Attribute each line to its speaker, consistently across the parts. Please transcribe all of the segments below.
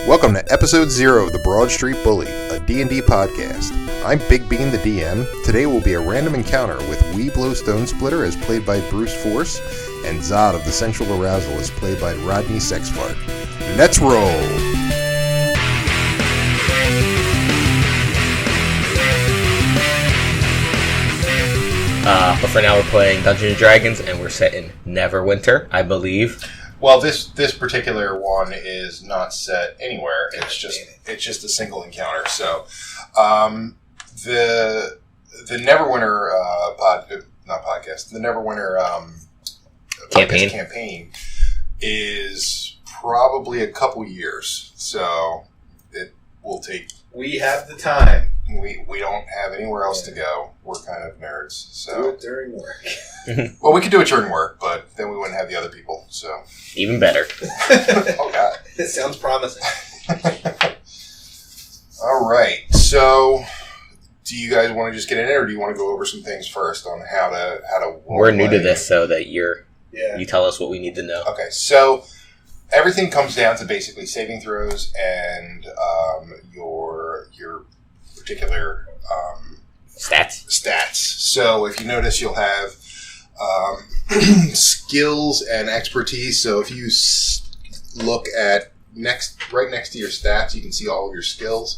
Speaker 1: Welcome to episode 0 of the Broad Street Bullied, a D&D podcast. I'm Big Bean, the DM. Today will be a random encounter with Weeblo Stone Splitter, as played by Bruce Force, and Zod of the Sensual Arousal, as played by Rodney Sexfart. Let's roll!
Speaker 2: But for now we're playing Dungeons & Dragons, and we're set in Neverwinter, I believe.
Speaker 1: Well, this particular one is not set anywhere. It's just a single encounter. So, the Neverwinter the Neverwinter campaign is probably a couple years. So it will take.
Speaker 3: We have the time.
Speaker 1: We don't have anywhere else to go. We're kind of nerds. So
Speaker 3: do it during work.
Speaker 1: Well, we could do it during work, but then we wouldn't have the other people. So
Speaker 2: Even better.
Speaker 1: Oh God,
Speaker 3: it sounds promising.
Speaker 1: All right. So, do you guys want to just get in it, or do you want to go over some things first on how to?
Speaker 2: We're new to this, so that you tell us what we need to know.
Speaker 1: Okay, so everything comes down to basically saving throws and your particular
Speaker 2: Stats.
Speaker 1: So if you notice, you'll have skills and expertise. So if you look at right next to your stats, you can see all of your skills.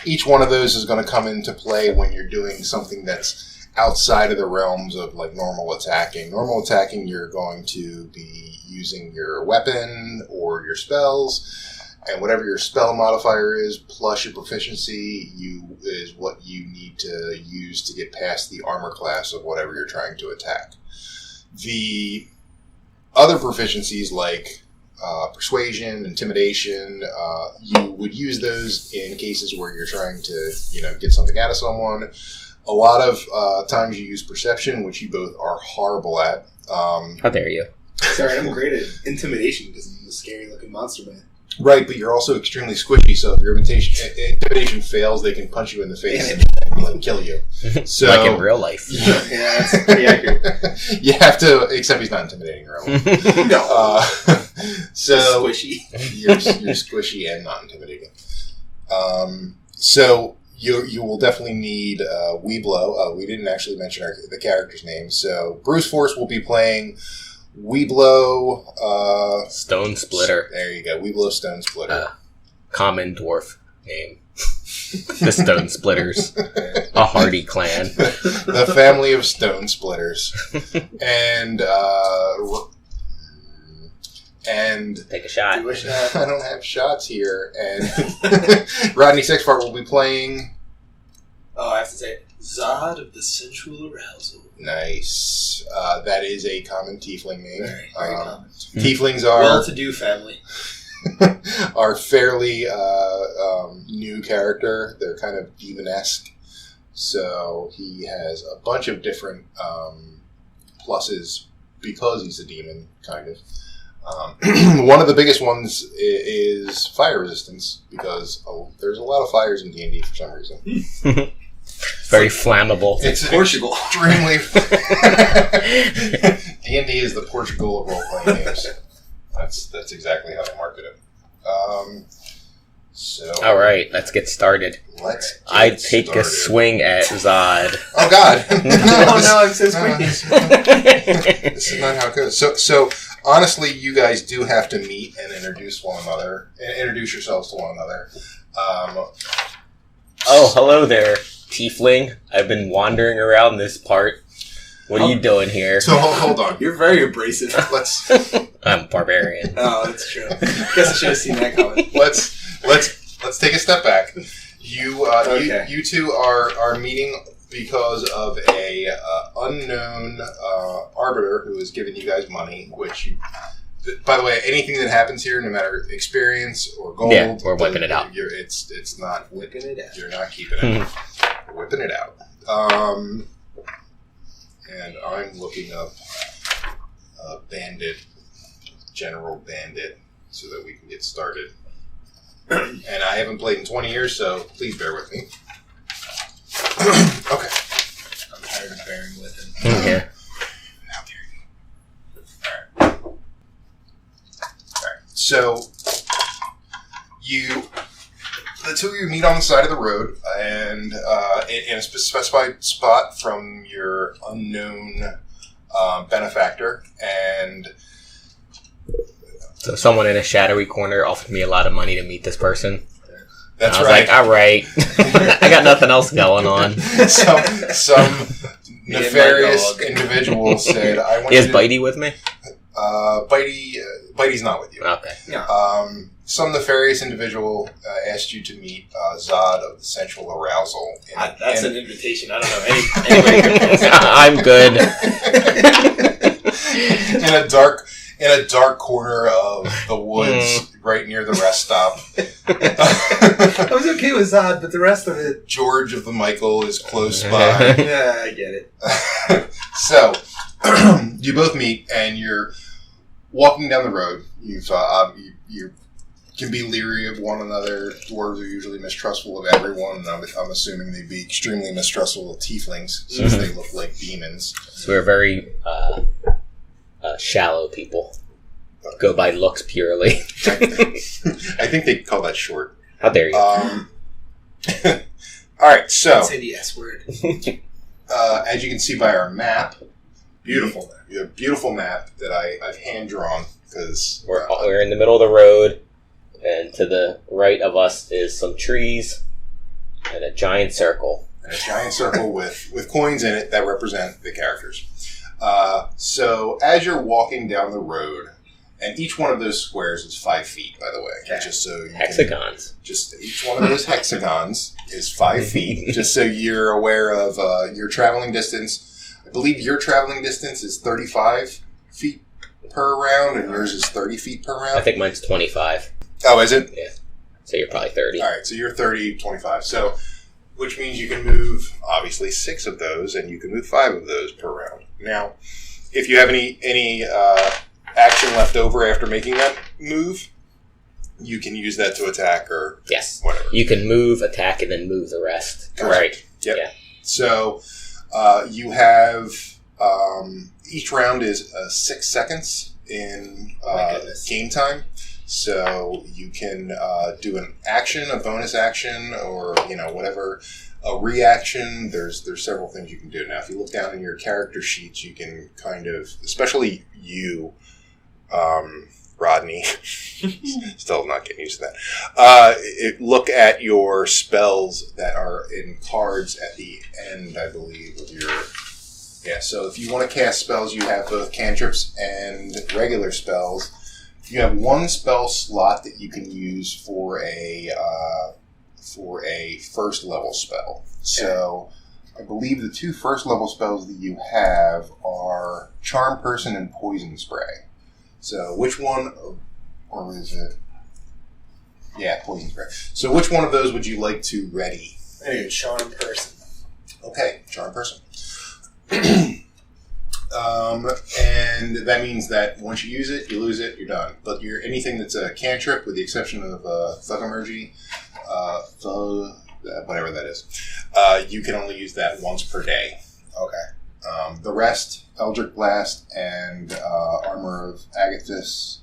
Speaker 1: Each one of those is going to come into play when you're doing something that's outside of the realms of like normal attacking. Normal attacking, you're going to be using your weapon or your spells. And whatever your spell modifier is, plus your proficiency, is what you need to use to get past the armor class of whatever you're trying to attack. The other proficiencies, like persuasion, intimidation, you would use those in cases where you're trying to, get something out of someone. A lot of times you use perception, which you both are horrible at.
Speaker 2: How dare you?
Speaker 3: Sorry, I'm great at intimidation because I'm a scary-looking monster man.
Speaker 1: Right, but you're also extremely squishy, so if your intimidation fails, they can punch you in the face and kill you. So,
Speaker 2: like in real life.
Speaker 3: Yeah, that's pretty accurate.
Speaker 1: You have to, except he's not intimidating really.
Speaker 3: No.
Speaker 1: So
Speaker 3: squishy.
Speaker 1: You're squishy and not intimidating. So you will definitely need Weeblo. We didn't actually mention the character's name. So Bruce Force will be playing Weeblo
Speaker 2: Stone Splitter.
Speaker 1: There you go. Weeblo Stone Splitter.
Speaker 2: Common dwarf name. The Stone Splitters. A hardy clan.
Speaker 1: The family of Stone Splitters. And
Speaker 2: take a shot.
Speaker 1: I don't have shots here. And Rodney Sexfart will be playing.
Speaker 3: Oh, I have to say, Zod of the Sensual Arousal.
Speaker 1: Nice. That is a common tiefling name.
Speaker 3: Very common.
Speaker 1: Tieflings are
Speaker 3: well-to-do family.
Speaker 1: are fairly new character. They're kind of demon-esque. So he has a bunch of different pluses because he's a demon, kind of. One of the biggest ones is fire resistance, because there's a lot of fires in D&D for some reason.
Speaker 2: Very flammable.
Speaker 1: It's
Speaker 3: Portugal.
Speaker 1: Extremely. D&D is the Portugal of role-playing games. That's exactly how they market it.
Speaker 2: All right, let's get started. I take a swing at Zod.
Speaker 1: Oh God!
Speaker 3: No, I'm so squeaky.
Speaker 1: This is not how it goes. So honestly, you guys do have to meet and introduce one another, and introduce yourselves to one another.
Speaker 2: Oh, hello there, tiefling. I've been wandering around this part. What are you doing here?
Speaker 1: So hold on.
Speaker 3: You're very abrasive.
Speaker 2: I'm barbarian.
Speaker 3: Oh, that's true. Guess I should have seen that coming.
Speaker 1: Let's take a step back.
Speaker 3: Okay.
Speaker 1: You two are meeting because of a unknown arbiter who has given you guys money. Which, by the way, anything that happens here, no matter experience or gold,
Speaker 2: we're whipping it out.
Speaker 1: It's not
Speaker 3: whipping it out.
Speaker 1: You're not keeping it. We're whipping it out. And I'm looking up General Bandit, so that we can get started. And I haven't played in 20 years, so please bear with me. Okay.
Speaker 3: I'm tired of bearing with him.
Speaker 2: Yeah.
Speaker 1: How dare you. Alright. So, The two of you meet on the side of the road, and in a specified spot from your unknown benefactor, and
Speaker 2: So someone in a shadowy corner offered me a lot of money to meet this person.
Speaker 1: that's
Speaker 2: I was
Speaker 1: right.
Speaker 2: like, all right. I got nothing else going on.
Speaker 1: Some nefarious individual said, "I want
Speaker 2: Is
Speaker 1: you to."
Speaker 2: Bitey with me?
Speaker 1: Bitey's not with you.
Speaker 2: Okay.
Speaker 1: Some nefarious individual asked you to meet Zod of the Sensual Arousal.
Speaker 3: That's an invitation. I don't know anybody.
Speaker 2: I'm good.
Speaker 1: in a dark corner of the woods, right near the rest stop.
Speaker 4: I was okay with Zod, but the rest of it...
Speaker 1: George of the Michael is close by.
Speaker 4: Yeah, I get it.
Speaker 1: So, you both meet, and you're walking down the road. You can be leery of one another. Dwarves are usually mistrustful of everyone, and I'm assuming they'd be extremely mistrustful of tieflings, since they look like demons.
Speaker 2: So we're very shallow people. Go by looks purely.
Speaker 1: I think they call that short.
Speaker 2: How dare you?
Speaker 1: All right, so
Speaker 4: Don't say the S word.
Speaker 1: as you can see by our map, beautiful map that I've hand drawn because
Speaker 2: We're in the middle of the road, and to the right of us is some trees and a giant circle.
Speaker 1: with coins in it that represent the characters. So as you're walking down the road, and each one of those squares is 5 feet, by the way.
Speaker 4: Okay.
Speaker 1: Just so you
Speaker 2: Hexagons.
Speaker 1: just each one of those hexagons is 5 feet. Just so you're aware of your traveling distance. I believe your traveling distance is 35 feet per round, and yours is 30 feet per round.
Speaker 2: I think mine's 25.
Speaker 1: Oh, is it?
Speaker 2: Yeah. So you're probably 30.
Speaker 1: All right, so you're 30, 25. So, which means you can move, obviously, 6 of those, and you can move 5 of those per round. Now, if you have any action left over after making that move, you can use that to attack or
Speaker 2: Yes.
Speaker 1: whatever.
Speaker 2: You can move, attack, and then move the rest.
Speaker 1: Gotcha.
Speaker 2: Right.
Speaker 1: Yep.
Speaker 2: Yeah.
Speaker 1: So, you have, each round is 6 seconds in
Speaker 4: my goodness.
Speaker 1: game time. So you can do an action, a bonus action, or whatever, a reaction. There's several things you can do. Now, if you look down in your character sheets, you can kind of, especially you, Rodney, still not getting used to that. Look at your spells that are in cards at the end, I believe, of your. Yeah. So if you want to cast spells, you have both cantrips and regular spells. You have one spell slot that you can use for a first level spell. So I believe the 2 first level spells that you have are Charm Person and Poison Spray. So which one, or is it? Yeah, Poison Spray. So which one of those would you like to ready?
Speaker 4: There you go, Charm Person.
Speaker 1: Okay, Charm Person. And that means that once you use it, you lose it, you're done. But anything that's a cantrip, with the exception of Thaumaturgy, whatever that is, you can only use that once per day. Okay. The rest, Eldritch Blast and Armor of Agathis,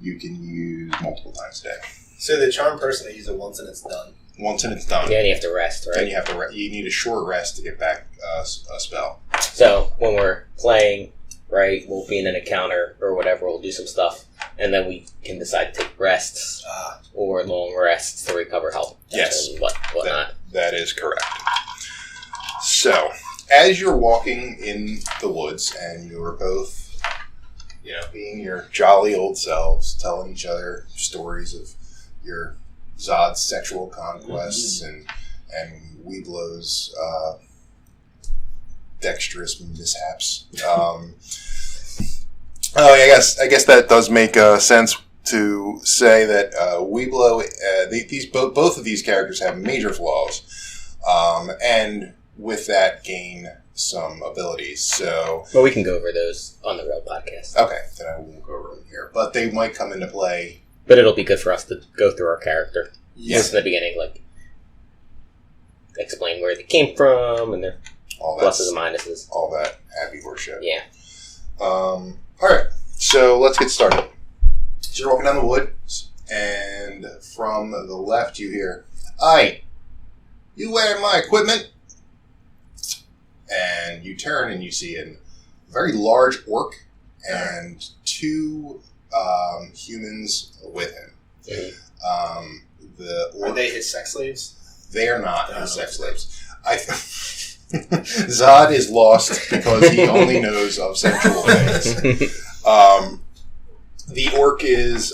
Speaker 1: you can use multiple times a day.
Speaker 4: So the Charm Person, they use it once and it's done.
Speaker 1: Once and it's done.
Speaker 2: Yeah, and you have to rest, right?
Speaker 1: Then you have to. You need a short rest to get back a spell.
Speaker 2: So when we're playing, right, we'll be in an encounter or whatever, we'll do some stuff, and then we can decide to take rests or long rests to recover health.
Speaker 1: Yes.
Speaker 2: And whatnot.
Speaker 1: That is correct. So, as you're walking in the woods and you're both, being your jolly old selves, telling each other stories of your Zod's sexual conquests and Weeblow's dexterous mishaps. I guess that does make sense to say that Weeblow, both of these characters have major flaws, and with that gain some abilities. So,
Speaker 2: Well, we can go over those on the real podcast.
Speaker 1: okay, then I won't go over them here, but they might come into play.
Speaker 2: But it'll be good for us to go through our character.
Speaker 1: Yes.
Speaker 2: Just in the beginning, explain where they came from and their
Speaker 1: All that,
Speaker 2: pluses and minuses.
Speaker 1: all that happy horseshit.
Speaker 2: Yeah.
Speaker 1: All right, so let's get started. So you're walking down the woods, and and from the left you hear, "Aye, you wearing my equipment?" And you turn and you see a very large orc and two humans with him. The orc,
Speaker 3: Are they his sex slaves?
Speaker 1: They are not his sex slaves. Zod is lost because he only knows of sensual things. The orc is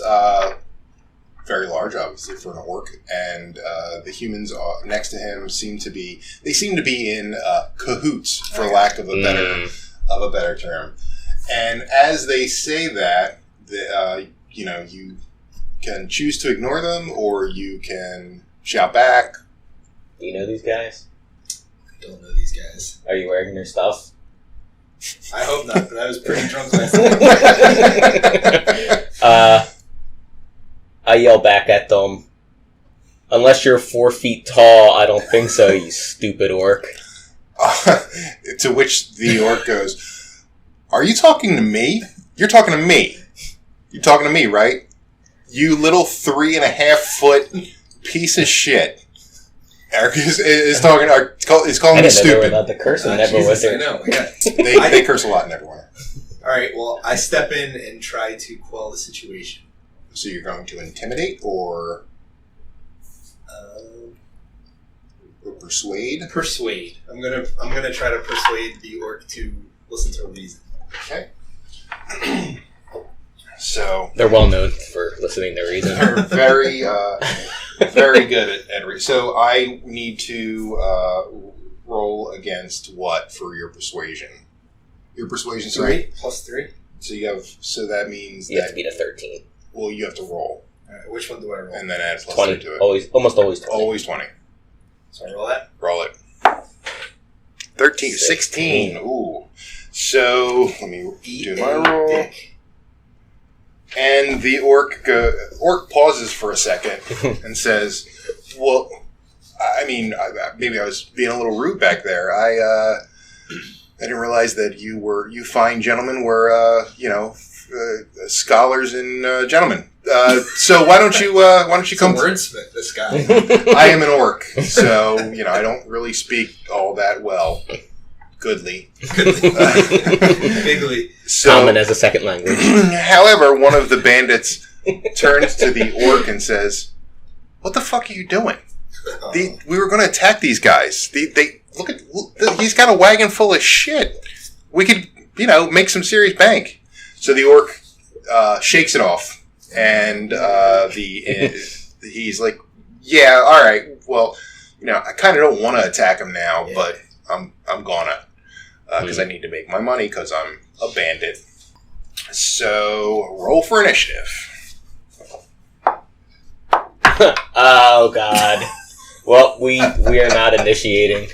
Speaker 1: very large, obviously, for an orc, and the humans next to him seem to be in cahoots, for lack of a better term. And as they say that, you can choose to ignore them, or you can shout back.
Speaker 2: Do you know these guys?
Speaker 3: I don't know these guys.
Speaker 2: Are you wearing their stuff?
Speaker 3: I hope not, but I was pretty drunk last night.
Speaker 2: I yell back at them. Unless you're 4 feet tall, I don't think so, you stupid orc.
Speaker 1: To which the orc goes, "Are you talking to me? You're talking to me. You're talking to me, right? You little 3.5-foot piece of shit." Eric is calling me stupid.
Speaker 2: They were allowed to curse in Neverwinter.
Speaker 3: I know. Yeah.
Speaker 1: They curse a lot in Neverwinter.
Speaker 3: All right. Well, I step in and try to quell the situation.
Speaker 1: So you're going to intimidate or persuade?
Speaker 3: Persuade. I'm gonna try to persuade the orc to listen to reason.
Speaker 1: Okay. So
Speaker 2: they're well known for listening to reason.
Speaker 1: They're very, very good at reason. So I need to roll against what for your persuasion? Your persuasion's
Speaker 3: 3 plus 3.
Speaker 1: So that means
Speaker 2: you have to beat a 13.
Speaker 1: Well, you have to roll.
Speaker 3: All right, which one do I roll?
Speaker 1: And then add plus
Speaker 2: 20.
Speaker 1: 3 to it.
Speaker 2: Almost always 20.
Speaker 1: Always 20.
Speaker 3: So I roll that?
Speaker 1: Roll it. 13. 16. Ooh. So, let me do my roll.
Speaker 3: Dick.
Speaker 1: And the orc pauses for a second and says, "Well, I mean, maybe I was being a little rude back there. I didn't realize that you fine gentlemen were, scholars and gentlemen. So why don't you come?
Speaker 3: Wordsmith, this guy.
Speaker 1: I am an orc, so I don't really speak all that well. Goodly.
Speaker 3: Bigly.
Speaker 1: So,
Speaker 2: common as a second language.
Speaker 1: However, one of the bandits turns to the orc and says, "What the fuck are you doing? We were going to attack these guys. He's got a wagon full of shit. We could, make some serious bank." So the orc shakes it off, and he's like, "Yeah, all right. Well, I kind of don't want to attack him now, but I'm gonna." Because I need to make my money because I'm a bandit. So, roll for initiative.
Speaker 2: Oh, God. Well, we are not initiating,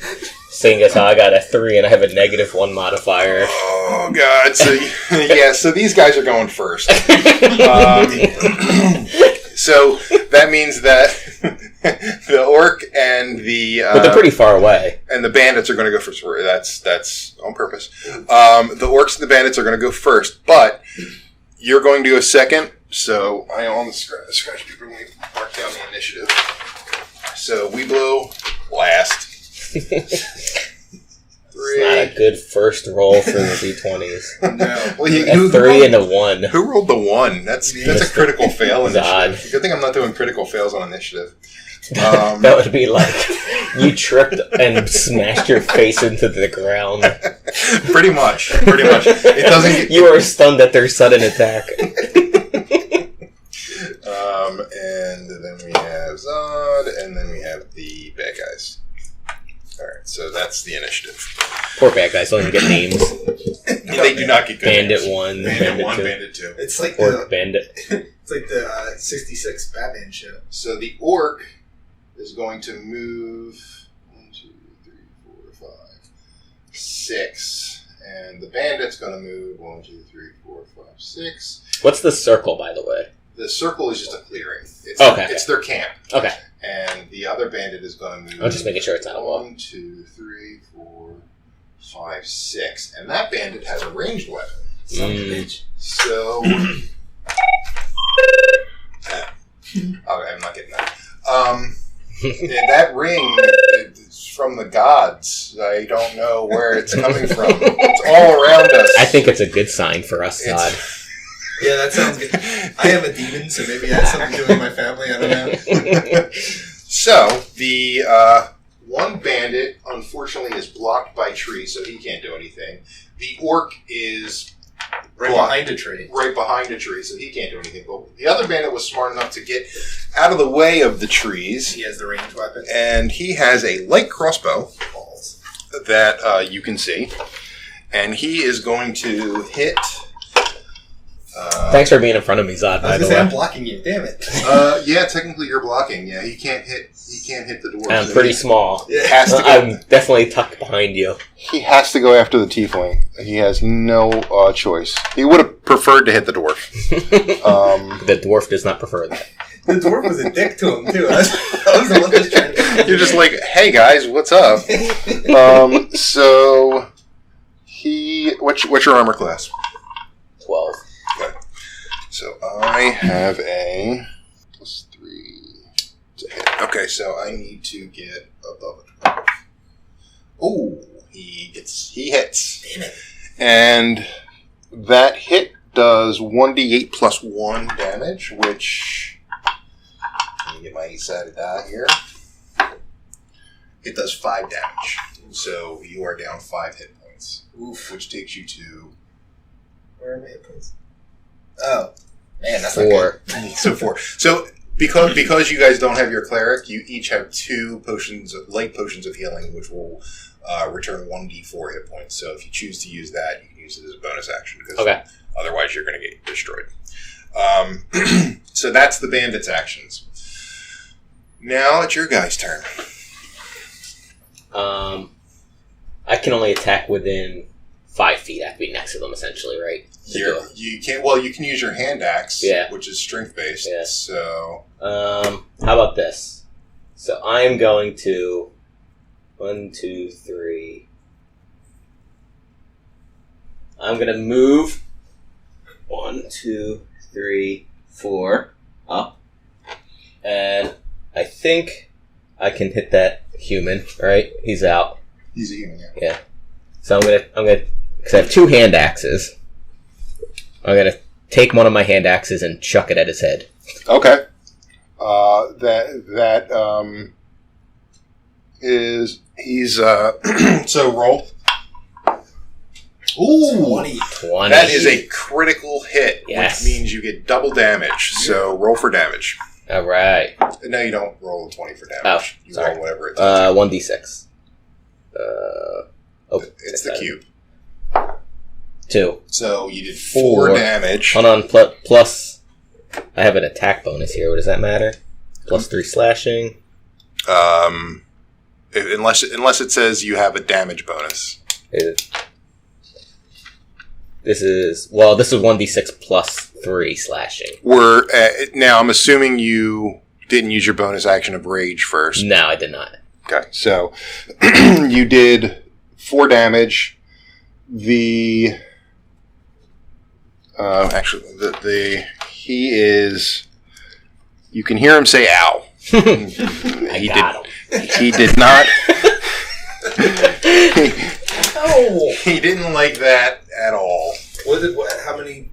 Speaker 2: seeing as how I got a 3 and I have a -1 modifier.
Speaker 1: Oh, God. So, so these guys are going first. So, that means that the orc and the...
Speaker 2: but they're pretty far away.
Speaker 1: And the bandits are going to go first. That's on purpose. The orcs and the bandits are going to go first, but you're going to go second. So I on the scratch paper, let me mark down the initiative. So we blow last. 3.
Speaker 2: It's not a good first roll for the D20s.
Speaker 1: No. Well,
Speaker 2: A 3 and a 1.
Speaker 1: Who rolled the 1? That's a critical fail
Speaker 2: Zod.
Speaker 1: initiative. Good thing I'm not doing critical fails on initiative.
Speaker 2: That would be like you tripped and smashed your face into the ground.
Speaker 1: Pretty much. It doesn't.
Speaker 2: You are stunned at their sudden attack.
Speaker 1: And then we have Zod, and then we have the bad guys. Alright, so that's the initiative.
Speaker 2: Poor bad guys don't even get names.
Speaker 1: They do not get good
Speaker 2: Bandit
Speaker 1: names.
Speaker 2: 1,
Speaker 1: Bandit 1,
Speaker 2: 2.
Speaker 1: Bandit 2.
Speaker 3: It's like
Speaker 2: Orc Bandit.
Speaker 3: It's like the 66 Batman show.
Speaker 1: So the orc is going to move 1, 2, 3, 4, 5, 6. And the bandit's going to move 1, 2, 3, 4, 5, 6.
Speaker 2: What's the circle, by the way?
Speaker 1: The circle is just a clearing. It's their camp.
Speaker 2: Okay.
Speaker 1: And the other bandit is going to move.
Speaker 2: I'm just making sure it's not a wall.
Speaker 1: 1, 2, 3, 4, 5, 6. And that bandit has a ranged weapon. So. I'm That ring is from the gods. I don't know where it's coming from. It's all around us.
Speaker 2: I think it's a good sign for us, Todd.
Speaker 3: Yeah, that sounds good. I am a demon, so maybe it has something to do with my family. I don't know.
Speaker 1: So, the one bandit, unfortunately, is blocked by trees, so he can't do anything. The orc is
Speaker 3: Right behind a tree.
Speaker 1: Right behind a tree, so he can't do anything. But the other bandit was smart enough to get out of the way of the trees.
Speaker 3: He has the ranged weapon.
Speaker 1: And he has a light crossbow that you can see. And he is going to hit...
Speaker 2: Thanks for being in front of me, Zod, by the way.
Speaker 3: I'm blocking you, damn it.
Speaker 1: Yeah, technically you're blocking. Yeah, he can't hit the dwarf.
Speaker 2: I'm pretty small.
Speaker 3: Yeah.
Speaker 2: I'm definitely tucked behind you.
Speaker 1: He has to go after the tiefling. He has no choice. He would have preferred to hit the dwarf.
Speaker 2: The dwarf does not prefer that.
Speaker 3: The dwarf was a dick to him, too. I was the one that's trying to...
Speaker 1: You're just like, hey guys, what's up? So he... What's your armor class?
Speaker 2: 12.
Speaker 1: Okay. So I have a +3 to hit. Okay, so I need to get above it. Oh, he hits.
Speaker 3: Damn it.
Speaker 1: And that hit does 1d8 plus 1 damage, which... Let me get my 8-sided die here. It does 5 damage. So you are down 5 hit points. Oof. Which takes you to...
Speaker 3: Where are my hit points? Oh. Man, that's
Speaker 2: 4.
Speaker 3: not good.
Speaker 1: So 4. So because you guys don't have your cleric, you each have 2 light potions of healing, which will return 1d4 hit points. So if you choose to use that, you can use it as a bonus action. Because otherwise you're going to get destroyed. So that's the bandit's actions. Now it's your guys' turn.
Speaker 2: I can only attack within 5 feet. I have to be next to them, essentially, right?
Speaker 1: You can't. Well, you can use your hand axe, which is strength based.
Speaker 2: Yeah.
Speaker 1: So,
Speaker 2: how about this? So I am going to 1, 2, 3. I'm going to move 1, 2, 3, 4 up, and I think I can hit that human. Right? He's out.
Speaker 1: He's a human.
Speaker 2: Yeah. So I'm gonna because I have 2 hand axes. I'm going to take one of my hand axes and chuck it at his head.
Speaker 1: Okay. He's so roll. Ooh,
Speaker 3: 20.
Speaker 1: That is a critical hit,
Speaker 2: yes.
Speaker 1: Which means you get double damage. So roll for damage.
Speaker 2: All right.
Speaker 1: No, you don't roll a 20 for damage. You
Speaker 2: sorry.
Speaker 1: roll whatever it tells you.
Speaker 2: 1d6.
Speaker 1: It's the cube.
Speaker 2: 2.
Speaker 1: So you did 4 damage.
Speaker 2: Hold on, plus... I have an attack bonus here. What does that matter? Plus 3 slashing.
Speaker 1: Unless it says you have a damage bonus.
Speaker 2: This is 1d6 plus 3 slashing.
Speaker 1: Now, I'm assuming you didn't use your bonus action of rage first.
Speaker 2: No, I did not.
Speaker 1: Okay, so you did 4 damage. He is... You can hear him say ow. He did not... He didn't like that at all.
Speaker 3: How many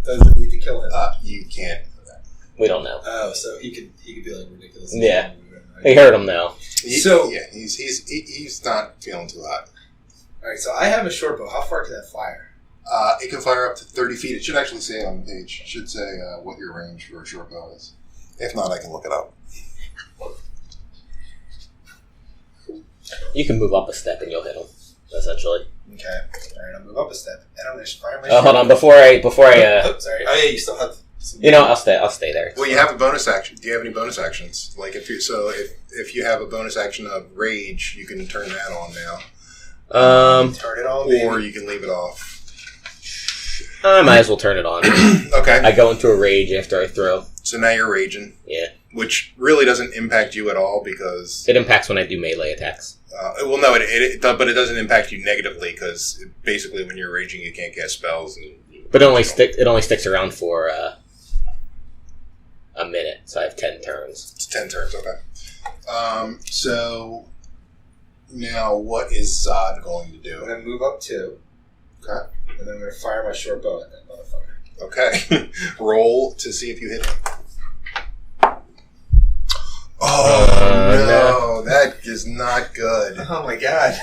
Speaker 3: does it need to kill him?
Speaker 1: You can't.
Speaker 2: We don't know.
Speaker 3: Oh, so he could be like ridiculous.
Speaker 2: Yeah. He heard him now.
Speaker 1: He's not feeling too hot.
Speaker 3: Alright, so I have a short bow. How far can that fire?
Speaker 1: It can fire up to 30 feet. It should actually say on the page. It should say what your range for a short bow is. If not, I can look it up.
Speaker 2: You can move up a step and you'll hit him, essentially.
Speaker 3: Okay. Alright, I'll move up a step. And I'm going to fire my
Speaker 2: hold on. Before I
Speaker 3: sorry. Oh, yeah, you still have some...
Speaker 2: I'll stay there.
Speaker 1: Well, you have a bonus action. Do you have any bonus actions? Like, if you have a bonus action of rage, you can turn that on now.
Speaker 3: Turn it on, baby.
Speaker 1: Or you can leave it off.
Speaker 2: I might as well turn it on.
Speaker 1: Okay.
Speaker 2: I go into a rage after I throw.
Speaker 1: So now you're raging.
Speaker 2: Yeah.
Speaker 1: Which really doesn't impact you at all because...
Speaker 2: It impacts when I do melee attacks.
Speaker 1: Well, no, but it doesn't impact you negatively because basically when you're raging you can't cast spells.
Speaker 2: But it only sticks around for a minute, so I have 10 turns.
Speaker 1: It's 10 turns, okay. So now what is Zod going to
Speaker 3: I'm
Speaker 1: do?
Speaker 3: going to move up 2.
Speaker 1: Okay.
Speaker 3: And then I'm going to fire my short bow at that motherfucker.
Speaker 1: Okay. Roll to see if you hit him. Oh, no. That is not good.
Speaker 3: Oh my god.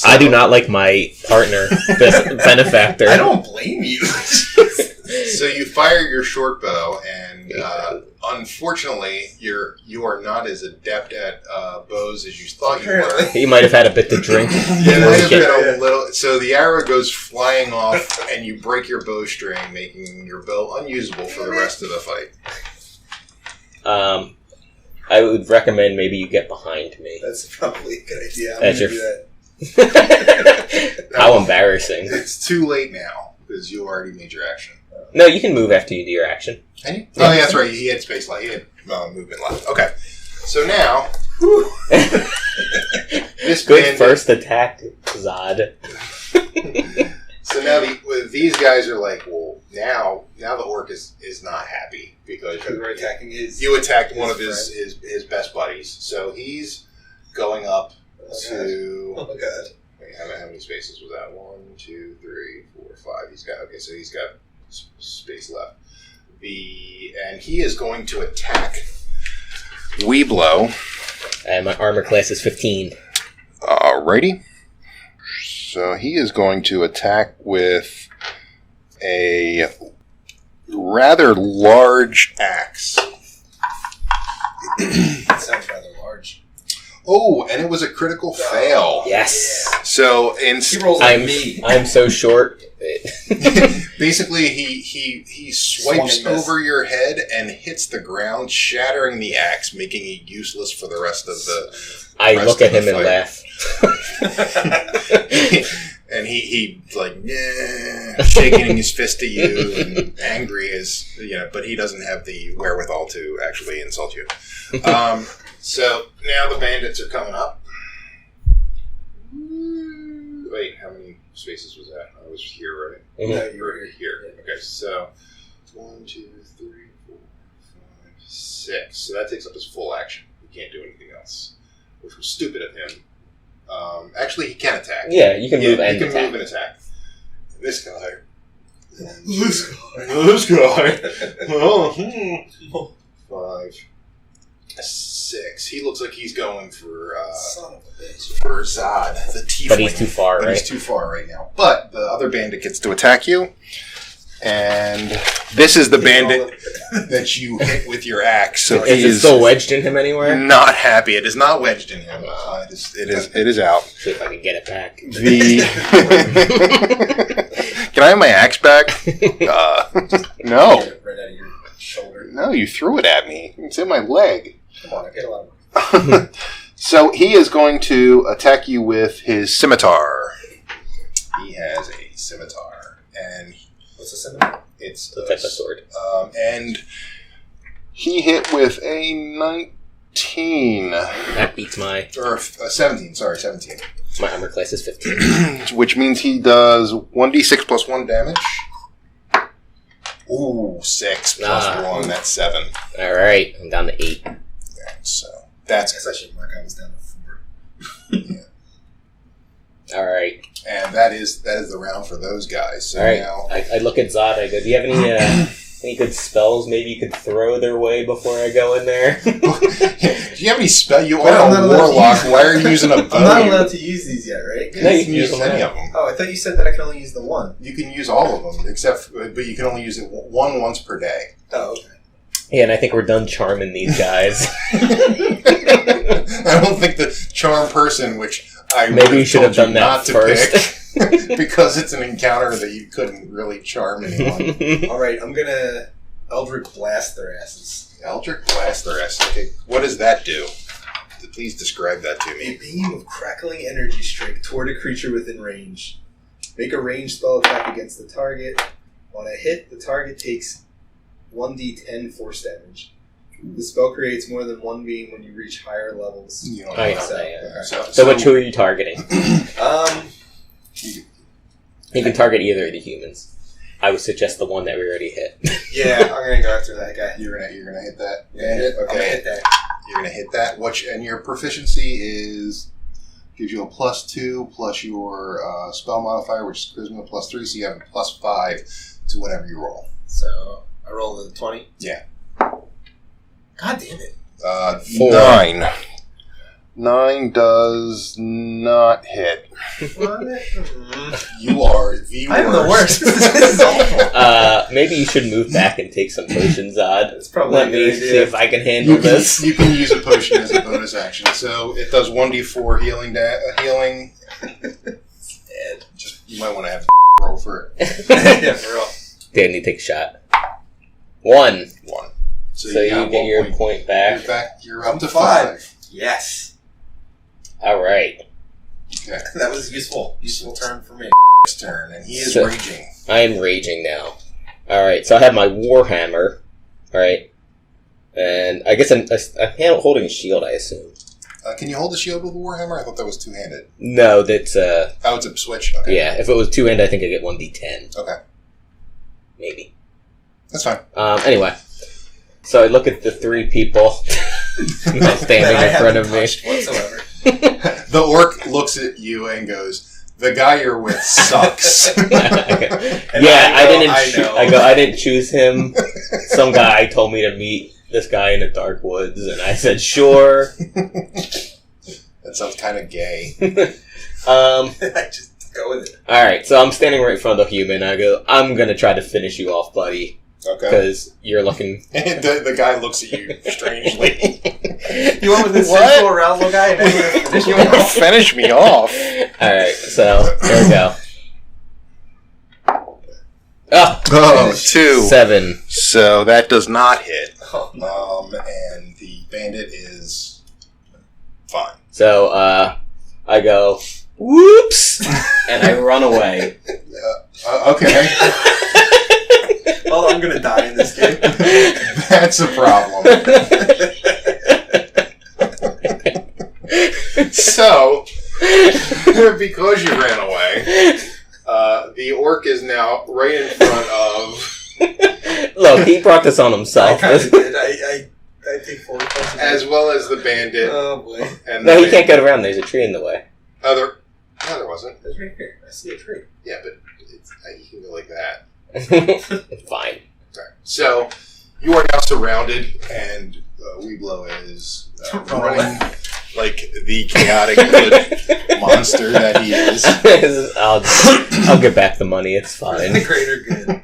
Speaker 2: I do not like my partner, benefactor.
Speaker 3: I don't blame you.
Speaker 1: So you fire your short bow, and unfortunately, you are not as adept at bows as you thought you were.
Speaker 2: He might have had a bit to drink.
Speaker 1: Yeah, might have been a little. So the arrow goes flying off, and you break your bowstring, making your bow unusable for the rest of the fight.
Speaker 2: I would recommend maybe you get behind me.
Speaker 3: That's probably a good idea. I'm
Speaker 2: That's
Speaker 3: going to
Speaker 2: your-
Speaker 3: do that.
Speaker 2: How embarrassing.
Speaker 1: It's too late now, because you already made your action.
Speaker 2: No, you can move after you do your action.
Speaker 1: Can you? Oh, yeah, that's right. He had space left. He had movement left. Okay. So now... this
Speaker 2: Good
Speaker 1: bandit-
Speaker 2: first attack, Zod.
Speaker 1: So now these guys are like, well, now the orc is not happy because
Speaker 3: we're attacking his...
Speaker 1: You attacked one of
Speaker 3: friend.
Speaker 1: his best buddies. So he's going up to...
Speaker 3: Oh my god.
Speaker 1: Wait, how many spaces was that? 1, 2, 3, 4, 5. He's got space left. And he is going to attack Weeblo.
Speaker 2: And my armor class is 15.
Speaker 1: Alrighty. So he is going to attack with a rather large axe.
Speaker 3: That sounds rather large.
Speaker 1: Oh, and it was a critical fail.
Speaker 2: Yes.
Speaker 1: So
Speaker 3: He rolls like me.
Speaker 2: I'm so short.
Speaker 1: basically, he swipes
Speaker 3: Swung and missed.
Speaker 1: over your head and hits the ground, shattering the axe, making it useless for the rest of the.
Speaker 2: I
Speaker 1: rest
Speaker 2: look
Speaker 1: of
Speaker 2: at him
Speaker 1: the
Speaker 2: and
Speaker 1: fight.
Speaker 2: laugh.
Speaker 1: And he like shaking his fist at you and angry as but he doesn't have the wherewithal to actually insult you. So now the bandits are coming up. Wait, how many spaces was that? I was here, right?
Speaker 3: No,
Speaker 1: You were here. Okay, so 1, 2, 3, 4, 5, 6. So that takes up his full action. He can't do anything else, which was stupid of him. Actually, he can attack.
Speaker 2: Yeah, you can move and
Speaker 1: he can
Speaker 2: attack.
Speaker 1: move and attack. This guy. Oh, 5, 6. He looks like he's going for
Speaker 3: Son of a bitch.
Speaker 1: for Zod, the tiefling.
Speaker 2: But he's too far,
Speaker 1: But
Speaker 2: right?
Speaker 1: he's too far right now. But the other bandit gets to attack you, and this is the bandit that you hit with your axe. So
Speaker 2: Is
Speaker 1: he
Speaker 2: it still wedged in him anywhere?
Speaker 1: not happy. It is not wedged in him. It is out.
Speaker 2: See if I can get it back.
Speaker 1: Can I have my axe back? No.
Speaker 3: Right out of your shoulder.
Speaker 1: No, you threw it at me. It's in my leg.
Speaker 3: Come on, I get a lot of...
Speaker 1: So he is going to attack you with his scimitar. He has a scimitar, and
Speaker 3: What's the symbol?
Speaker 1: it's
Speaker 2: The type of sword.
Speaker 1: and he hit with a 19
Speaker 2: That beats my
Speaker 1: 17. Sorry, 17.
Speaker 2: my armor class is 15.
Speaker 1: Which means he does 1d6 plus 1 damage. Ooh, 6 plus 1. That's 7.
Speaker 2: All right, I'm down to 8.
Speaker 1: Yeah, so that's
Speaker 3: I guess I should mark I was down to 4.
Speaker 2: All right.
Speaker 1: And that is the round for those guys. So
Speaker 2: All right.
Speaker 1: now
Speaker 2: I look at Zod. I go, do you have any good spells maybe you could throw their way before I go in there?
Speaker 1: do you have any spell? You
Speaker 3: Well, I'm
Speaker 1: are
Speaker 3: not
Speaker 1: a
Speaker 3: allowed to
Speaker 1: warlock.
Speaker 3: use-
Speaker 1: Why are you using a bow?
Speaker 3: I'm not allowed to use these yet, right?
Speaker 2: No,
Speaker 1: you can use
Speaker 2: them
Speaker 1: any
Speaker 2: now.
Speaker 1: of them.
Speaker 3: Oh, I thought you said that I can only use the one.
Speaker 1: You can use all of them, but you can only use it once per day.
Speaker 3: Oh, okay.
Speaker 2: Yeah, and I think we're done charming these guys.
Speaker 1: I don't think the charm person, which I
Speaker 2: Maybe
Speaker 1: would
Speaker 2: you should have
Speaker 1: told
Speaker 2: done that
Speaker 1: not to
Speaker 2: first.
Speaker 1: pick, because it's an encounter that you couldn't really charm anyone.
Speaker 3: All right, I'm gonna Eldritch Blast their asses.
Speaker 1: Eldritch Blast their ass. Okay, what does that do? Please describe that to
Speaker 3: A
Speaker 1: me.
Speaker 3: beam of crackling energy strike toward a creature within range. Make a ranged spell attack against the target. On a hit, the target takes 1d10 force damage. The spell creates more than one beam when you reach higher levels.
Speaker 1: You don't
Speaker 2: Oh, yeah.
Speaker 1: know.
Speaker 2: Yeah.
Speaker 1: So
Speaker 2: So which who are you targeting? You can target either of the humans. I would suggest the one that we already hit.
Speaker 3: Yeah, I'm gonna go after that guy.
Speaker 1: you're gonna hit that.
Speaker 3: Yeah, I'm gonna
Speaker 1: Okay.
Speaker 3: hit that.
Speaker 1: you're gonna hit that. And your proficiency gives you a +2 plus your spell modifier, which is charisma +3, so you have a +5 to whatever you roll.
Speaker 3: So I rolled a 20.
Speaker 1: Yeah.
Speaker 3: God damn it.
Speaker 2: 4.
Speaker 1: 9. 9 does not hit. You are the worst.
Speaker 3: I'm the worst. This is awful.
Speaker 2: Maybe you should move back and take some potions, Odd.
Speaker 3: That's probably
Speaker 2: Let
Speaker 3: a
Speaker 2: me
Speaker 3: good
Speaker 2: see
Speaker 3: idea.
Speaker 2: if I can handle this.
Speaker 1: You can use a potion as a bonus action. So it does 1d4 healing. You might want to have roll for it.
Speaker 3: Yeah, for real.
Speaker 2: Danny, take a shot. 1.
Speaker 1: 1.
Speaker 2: So you
Speaker 1: got
Speaker 2: get
Speaker 1: 1
Speaker 2: your
Speaker 1: point.
Speaker 2: point back.
Speaker 1: You're up to 5.
Speaker 3: Yes.
Speaker 2: All right.
Speaker 1: Okay.
Speaker 3: That was useful. Useful turn for me.
Speaker 1: His turn, and he is
Speaker 2: So-
Speaker 1: raging.
Speaker 2: I am raging now. All right. So I have my Warhammer. All right. And I guess I'm holding a shield, I assume.
Speaker 1: Can you hold the shield with a warhammer? I thought that was two-handed.
Speaker 2: No, that's
Speaker 1: Oh, it's a switch. Okay.
Speaker 2: yeah. If it was 2-handed, I think I get 1d10.
Speaker 1: Okay,
Speaker 2: Maybe.
Speaker 1: that's fine.
Speaker 2: Anyway, so I look at the 3 people standing in front of me.
Speaker 3: Whatsoever.
Speaker 1: The orc looks at you and goes, "The guy you're with sucks."
Speaker 3: And
Speaker 2: I didn't choose him. Some guy told me to meet this guy in the dark woods, and I said sure.
Speaker 1: That sounds kind of gay.
Speaker 3: I just go with it.
Speaker 2: All right, so I'm standing right in front of the human. I go, I'm gonna try to finish you off, buddy,
Speaker 1: Okay.
Speaker 2: because you're looking.
Speaker 1: And the guy looks at you strangely.
Speaker 4: You went with this
Speaker 1: What?
Speaker 4: simple around guy and then
Speaker 1: You want to finish me off?
Speaker 2: All right, so there we go.
Speaker 1: Oh, 2.
Speaker 2: 7.
Speaker 1: So that does not hit.
Speaker 3: Oh, no.
Speaker 1: And the bandit is fine.
Speaker 2: So I go, whoops, and I run away.
Speaker 1: Okay.
Speaker 3: Well, I'm going to die in this game.
Speaker 1: That's a problem. So, because you ran away, the orc is now right in front of...
Speaker 2: Look, he brought this on himself.
Speaker 3: I kind of did. I take 4 points.
Speaker 1: As well as the bandit.
Speaker 3: Oh, boy.
Speaker 1: And
Speaker 2: No,
Speaker 1: the
Speaker 2: he can't get around. There's a tree in the way.
Speaker 1: No, there wasn't.
Speaker 3: It's right here. I see a tree.
Speaker 1: Yeah, but you can go like that.
Speaker 2: Fine.
Speaker 1: Okay. So, you are now surrounded, and Weeblo is running like the chaotic good monster that he is.
Speaker 2: I'll get back the money. It's fine.
Speaker 3: The greater good.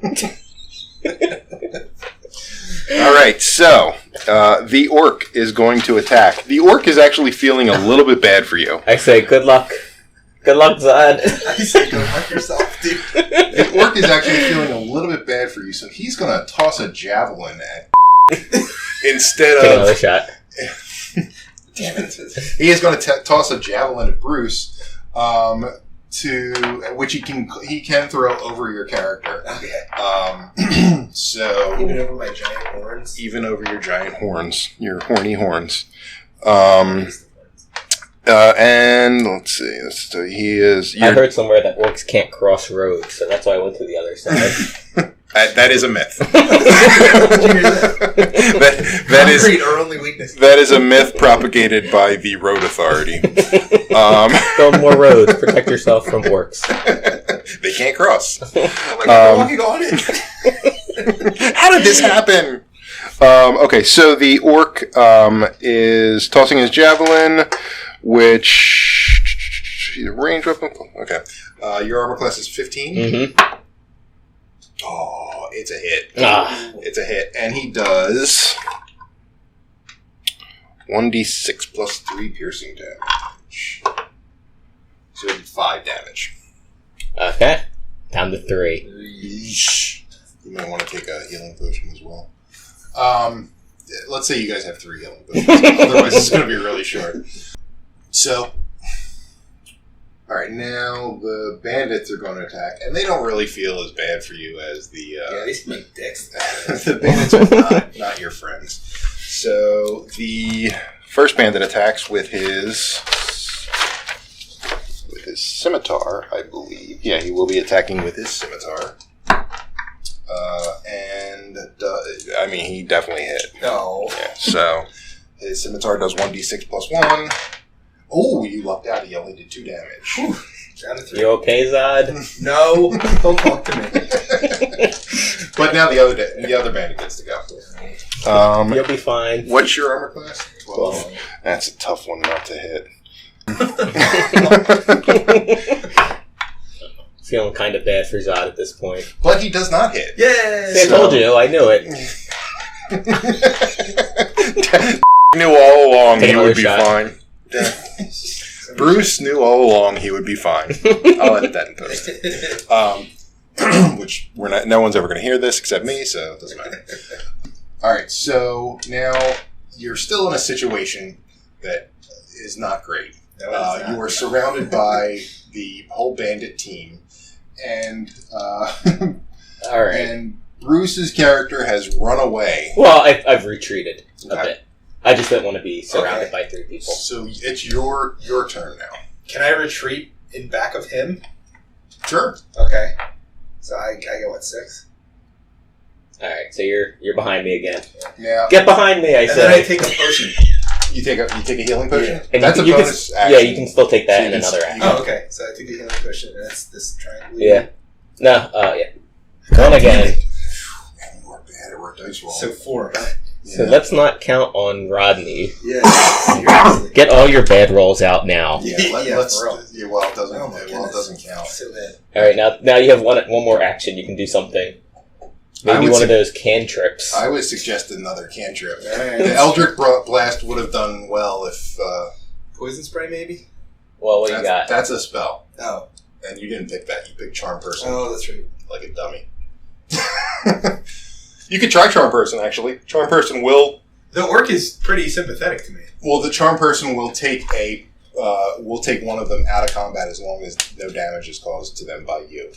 Speaker 1: All right, so the orc is going to attack. The orc is actually feeling a little bit bad for you.
Speaker 2: I say, good luck. Good luck, Zod.
Speaker 3: I say go fuck yourself, dude.
Speaker 1: The orc is actually feeling a little bit bad for you, so he's going to toss a javelin at instead
Speaker 2: Take another
Speaker 1: of...
Speaker 2: shot.
Speaker 1: Damn it. He is going to toss a javelin at Bruce, which he can throw over your character.
Speaker 3: Okay.
Speaker 1: So...
Speaker 3: Even over my giant horns.
Speaker 1: Even over your giant horns. Your horny horns. And let's see. He is...
Speaker 2: I heard somewhere that orcs can't cross roads, so that's why I went to the other side.
Speaker 1: That is a myth.
Speaker 3: that
Speaker 1: is
Speaker 3: our only weakness.
Speaker 1: That is a myth propagated by the Road Authority.
Speaker 2: Build more roads. Protect yourself from orcs.
Speaker 1: They can't cross.
Speaker 3: Walking on it.
Speaker 1: How did this happen? Okay, so the orc is tossing his javelin, which range weapon. Okay, your armor class is 15.
Speaker 2: Mm-hmm.
Speaker 1: Oh, it's a hit.
Speaker 2: It's
Speaker 1: a hit, and he does 1d6 plus 3 piercing damage. So 5 damage.
Speaker 2: Okay. Down to 3.
Speaker 1: Yeesh. You might want to take a healing potion as well. Let's say you guys have 3 healing potions. Otherwise, it's going to be really short. So, alright, now the bandits are going to attack, and they don't really feel as bad for you as the...
Speaker 3: Yeah, they smell dicks.
Speaker 1: the bandits are not your friends. So, the first bandit attacks with his scimitar, I believe. Yeah, he will be attacking with his scimitar. And he definitely hit.
Speaker 3: No.
Speaker 1: Yeah, so His scimitar does 1d6 plus 1. Oh, you lucked out. He only did 2 damage.
Speaker 3: Whew. Down to 3.
Speaker 2: You okay, Zod?
Speaker 3: No, don't talk to me.
Speaker 1: But now the other bandit gets to go.
Speaker 2: You'll be fine.
Speaker 1: What's your armor class?
Speaker 2: 12.
Speaker 1: That's a tough one not to hit.
Speaker 2: Feeling kind of bad for Zod at this point.
Speaker 1: But he does not hit.
Speaker 3: Yay!
Speaker 2: I told you, I knew it.
Speaker 1: Knew all along
Speaker 2: Take
Speaker 1: he would be
Speaker 2: another
Speaker 1: fine. Bruce knew all along he would be fine. I'll edit that in post. Which no one's ever going to hear this except me, so it doesn't matter. All right, so now you're still in a situation that is not great. You are surrounded by the whole bandit team, and
Speaker 2: All right.
Speaker 1: and Bruce's character has run away.
Speaker 2: Well, I've retreated a
Speaker 1: Okay.
Speaker 2: bit. I just didn't want to be surrounded by 3 people.
Speaker 1: So it's your turn now.
Speaker 3: Can I retreat in back of him?
Speaker 1: Sure.
Speaker 3: Okay. So I get what, 6?
Speaker 2: Alright, so you're behind me again.
Speaker 1: Now
Speaker 2: Get behind me, I
Speaker 3: And
Speaker 2: said.
Speaker 3: then I take a potion.
Speaker 1: you take a healing potion.
Speaker 2: And
Speaker 1: That's
Speaker 2: you
Speaker 1: a
Speaker 2: can-
Speaker 1: bonus action.
Speaker 2: Yeah, you can still take that
Speaker 1: So
Speaker 2: in
Speaker 1: you can-
Speaker 2: another action.
Speaker 3: Oh, okay. So I take the healing potion, and that's this triangle.
Speaker 2: Yeah. No, yeah. One again.
Speaker 1: Man, you are bad at our dice roll.
Speaker 3: So 4.
Speaker 2: So let's not count on Rodney.
Speaker 3: Yeah. Seriously.
Speaker 2: Get all your bad rolls out now.
Speaker 1: Yeah,
Speaker 3: Yeah,
Speaker 1: let's.
Speaker 3: for real.
Speaker 1: Yeah, well, it doesn't.
Speaker 3: Oh my
Speaker 1: It
Speaker 3: goodness.
Speaker 1: doesn't count.
Speaker 3: So bad.
Speaker 2: Alright, now you have one more action. You can do something.
Speaker 1: I
Speaker 2: Maybe
Speaker 1: would
Speaker 2: one of
Speaker 1: say-
Speaker 2: those cantrips.
Speaker 1: I would suggest another cantrip.
Speaker 3: Alright.
Speaker 1: The Eldritch Blast would have done well if.
Speaker 3: Poison spray, maybe?
Speaker 2: Well, what do you got?
Speaker 1: That's a spell,
Speaker 3: Oh.
Speaker 1: and you didn't pick that. You picked Charm Person,
Speaker 3: Oh, that's right.
Speaker 1: like a dummy. You could try Charm Person. Actually, Charm Person will.
Speaker 3: The orc is pretty sympathetic to me.
Speaker 1: Well, the Charm Person will take one of them out of combat as long as no damage is caused to them by you.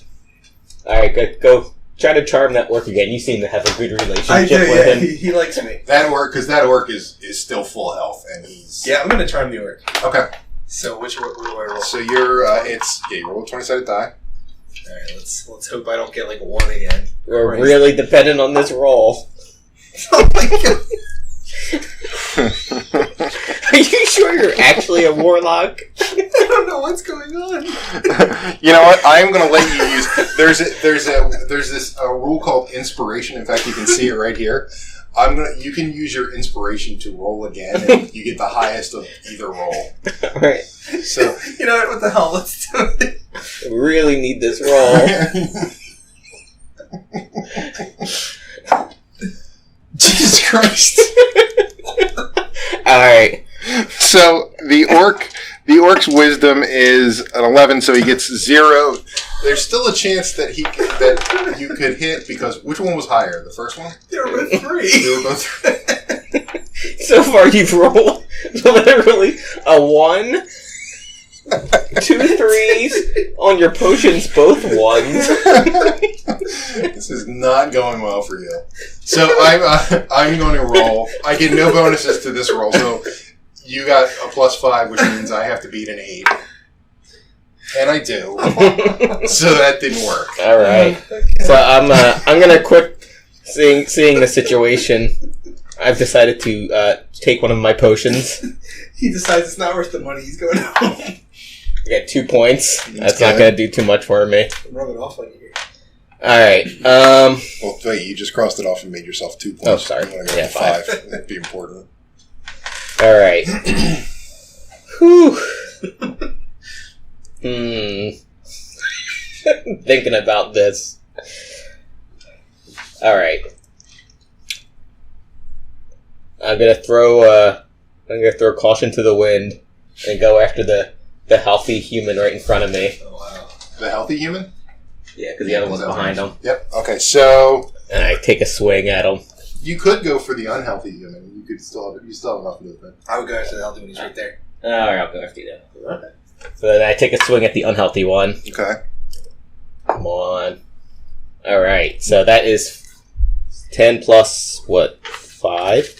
Speaker 2: Alright, go. Try to charm that orc again. You seem to have a good relationship with him.
Speaker 3: He likes me.
Speaker 1: That orc is still full health, and he's
Speaker 3: Yeah, I'm going to charm the orc.
Speaker 1: okay.
Speaker 3: So what do I roll?
Speaker 1: So you're you roll a 20-sided die.
Speaker 3: Alright, let's hope I don't get like a 1 again.
Speaker 2: We're
Speaker 3: Christ.
Speaker 2: really dependent on this roll.
Speaker 3: Oh my god.
Speaker 2: Are you sure you're actually a warlock?
Speaker 3: I don't know what's going on.
Speaker 1: You know what? I am going to let you use. There's this rule called inspiration. In fact, you can see it right here. You can use your inspiration to roll again, and you get the highest of either roll.
Speaker 2: Alright.
Speaker 1: So
Speaker 3: You know what the hell? Let's do it.
Speaker 2: We really need this roll.
Speaker 1: Jesus Christ.
Speaker 2: Alright.
Speaker 1: So the orc's wisdom is an 11, so he gets 0. There's still a chance that that you could hit because which one was higher? The first one?
Speaker 3: They were both 3.
Speaker 1: They were both.
Speaker 2: So far you've rolled literally a 1, 2 3s on your potions, both 1s.
Speaker 1: This is not going well for you. So I'm going to roll. I get no bonuses to this roll, so you got a +5, which means I have to beat an 8. And I do. So that didn't work.
Speaker 2: Alright. So I'm gonna quit seeing the situation. I've decided to take one of my potions.
Speaker 3: He decides it's not worth the money. He's going home.
Speaker 2: I got 2 points. That's not
Speaker 1: good.
Speaker 2: gonna do too much for me.
Speaker 3: Rub it off on you.
Speaker 2: Alright.
Speaker 1: Well, wait, you just crossed it off and made yourself 2 points.
Speaker 2: Oh, sorry.
Speaker 1: You want to go
Speaker 2: Yeah,
Speaker 1: to 5. That'd be important.
Speaker 2: Alright. Whew. Thinking about this. Alright. I'm gonna throw caution to the wind and go after the healthy human right in front of me.
Speaker 3: Oh, wow.
Speaker 1: The healtky human?
Speaker 2: Yeah, because the other one's behind him.
Speaker 1: Yep. Okay, so
Speaker 2: And I take a swing at him.
Speaker 1: you could go for the unhealthy human. You still have enough movement.
Speaker 3: I would go after the healthy when he's right there.
Speaker 2: Alright, I'll go after you then.
Speaker 3: Okay.
Speaker 2: So then I take a swing at the unhealthy one.
Speaker 1: Okay.
Speaker 2: Come on. Alright, so that is 10 plus, what, 5?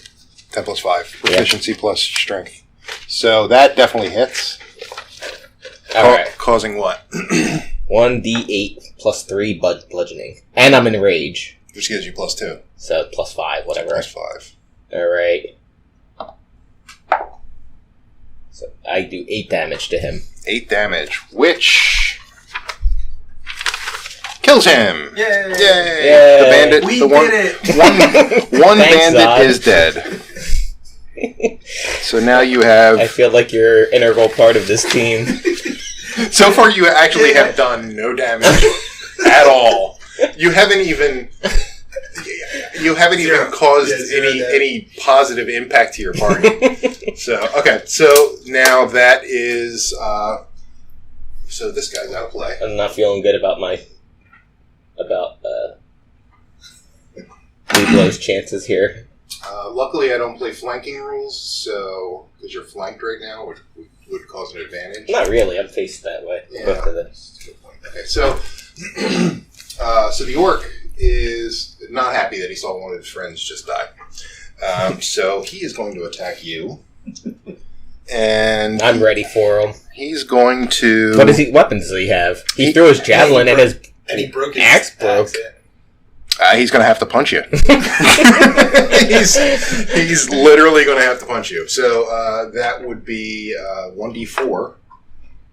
Speaker 1: 10 plus 5. Proficiency plus strength. So that definitely hits.
Speaker 2: Alright.
Speaker 1: Causing what?
Speaker 2: 1d8 plus 3 bludgeoning. And I'm in rage.
Speaker 1: Which gives you +2.
Speaker 2: So plus 5, whatever.
Speaker 1: Plus 5.
Speaker 2: Alright. So I do 8 damage to him.
Speaker 1: 8 damage, which kills him.
Speaker 4: Yay!
Speaker 1: Yay! The bandit.
Speaker 4: We
Speaker 1: the one,
Speaker 4: did it!
Speaker 1: one
Speaker 2: Thanks,
Speaker 1: bandit
Speaker 2: Zod.
Speaker 1: is dead. So now you have.
Speaker 2: I feel like you're an integral part of this team.
Speaker 1: So far, you actually have done no damage at all. You haven't even. You haven't even caused any positive impact to your party. So okay, so now that is. So this guy's out of play.
Speaker 2: I'm not feeling good about Liblo's chances here.
Speaker 1: Luckily, I don't play flanking rules, so because you're flanked right now, which would cause an advantage.
Speaker 2: Not really. I'm faced that way.
Speaker 1: Yeah.
Speaker 2: Both of them.
Speaker 1: Okay, so so the orc is not happy that he saw one of his friends just die. So he is going to attack you, and
Speaker 2: I'm ready for him.
Speaker 1: he's going to.
Speaker 2: What weapons does he have? He threw his javelin and his
Speaker 3: And he broke his
Speaker 2: axe broke.
Speaker 1: He's going to have to punch you. he's literally going to have to punch you. So that would be 1d4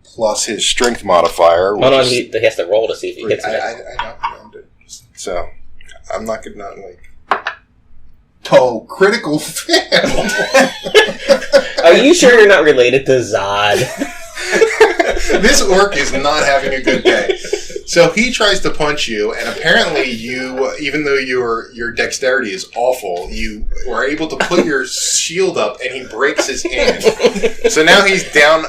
Speaker 1: plus his strength modifier.
Speaker 2: Hold on, he has to roll to see if he hits me.
Speaker 1: I know. So I'm not going to Oh, critical fail.
Speaker 2: Are you sure you're not related to Zod?
Speaker 1: This orc is not having a good day. So he tries to punch you, and apparently you, even though your dexterity is awful, you were able to put your shield up, and he breaks his hand. So now he's down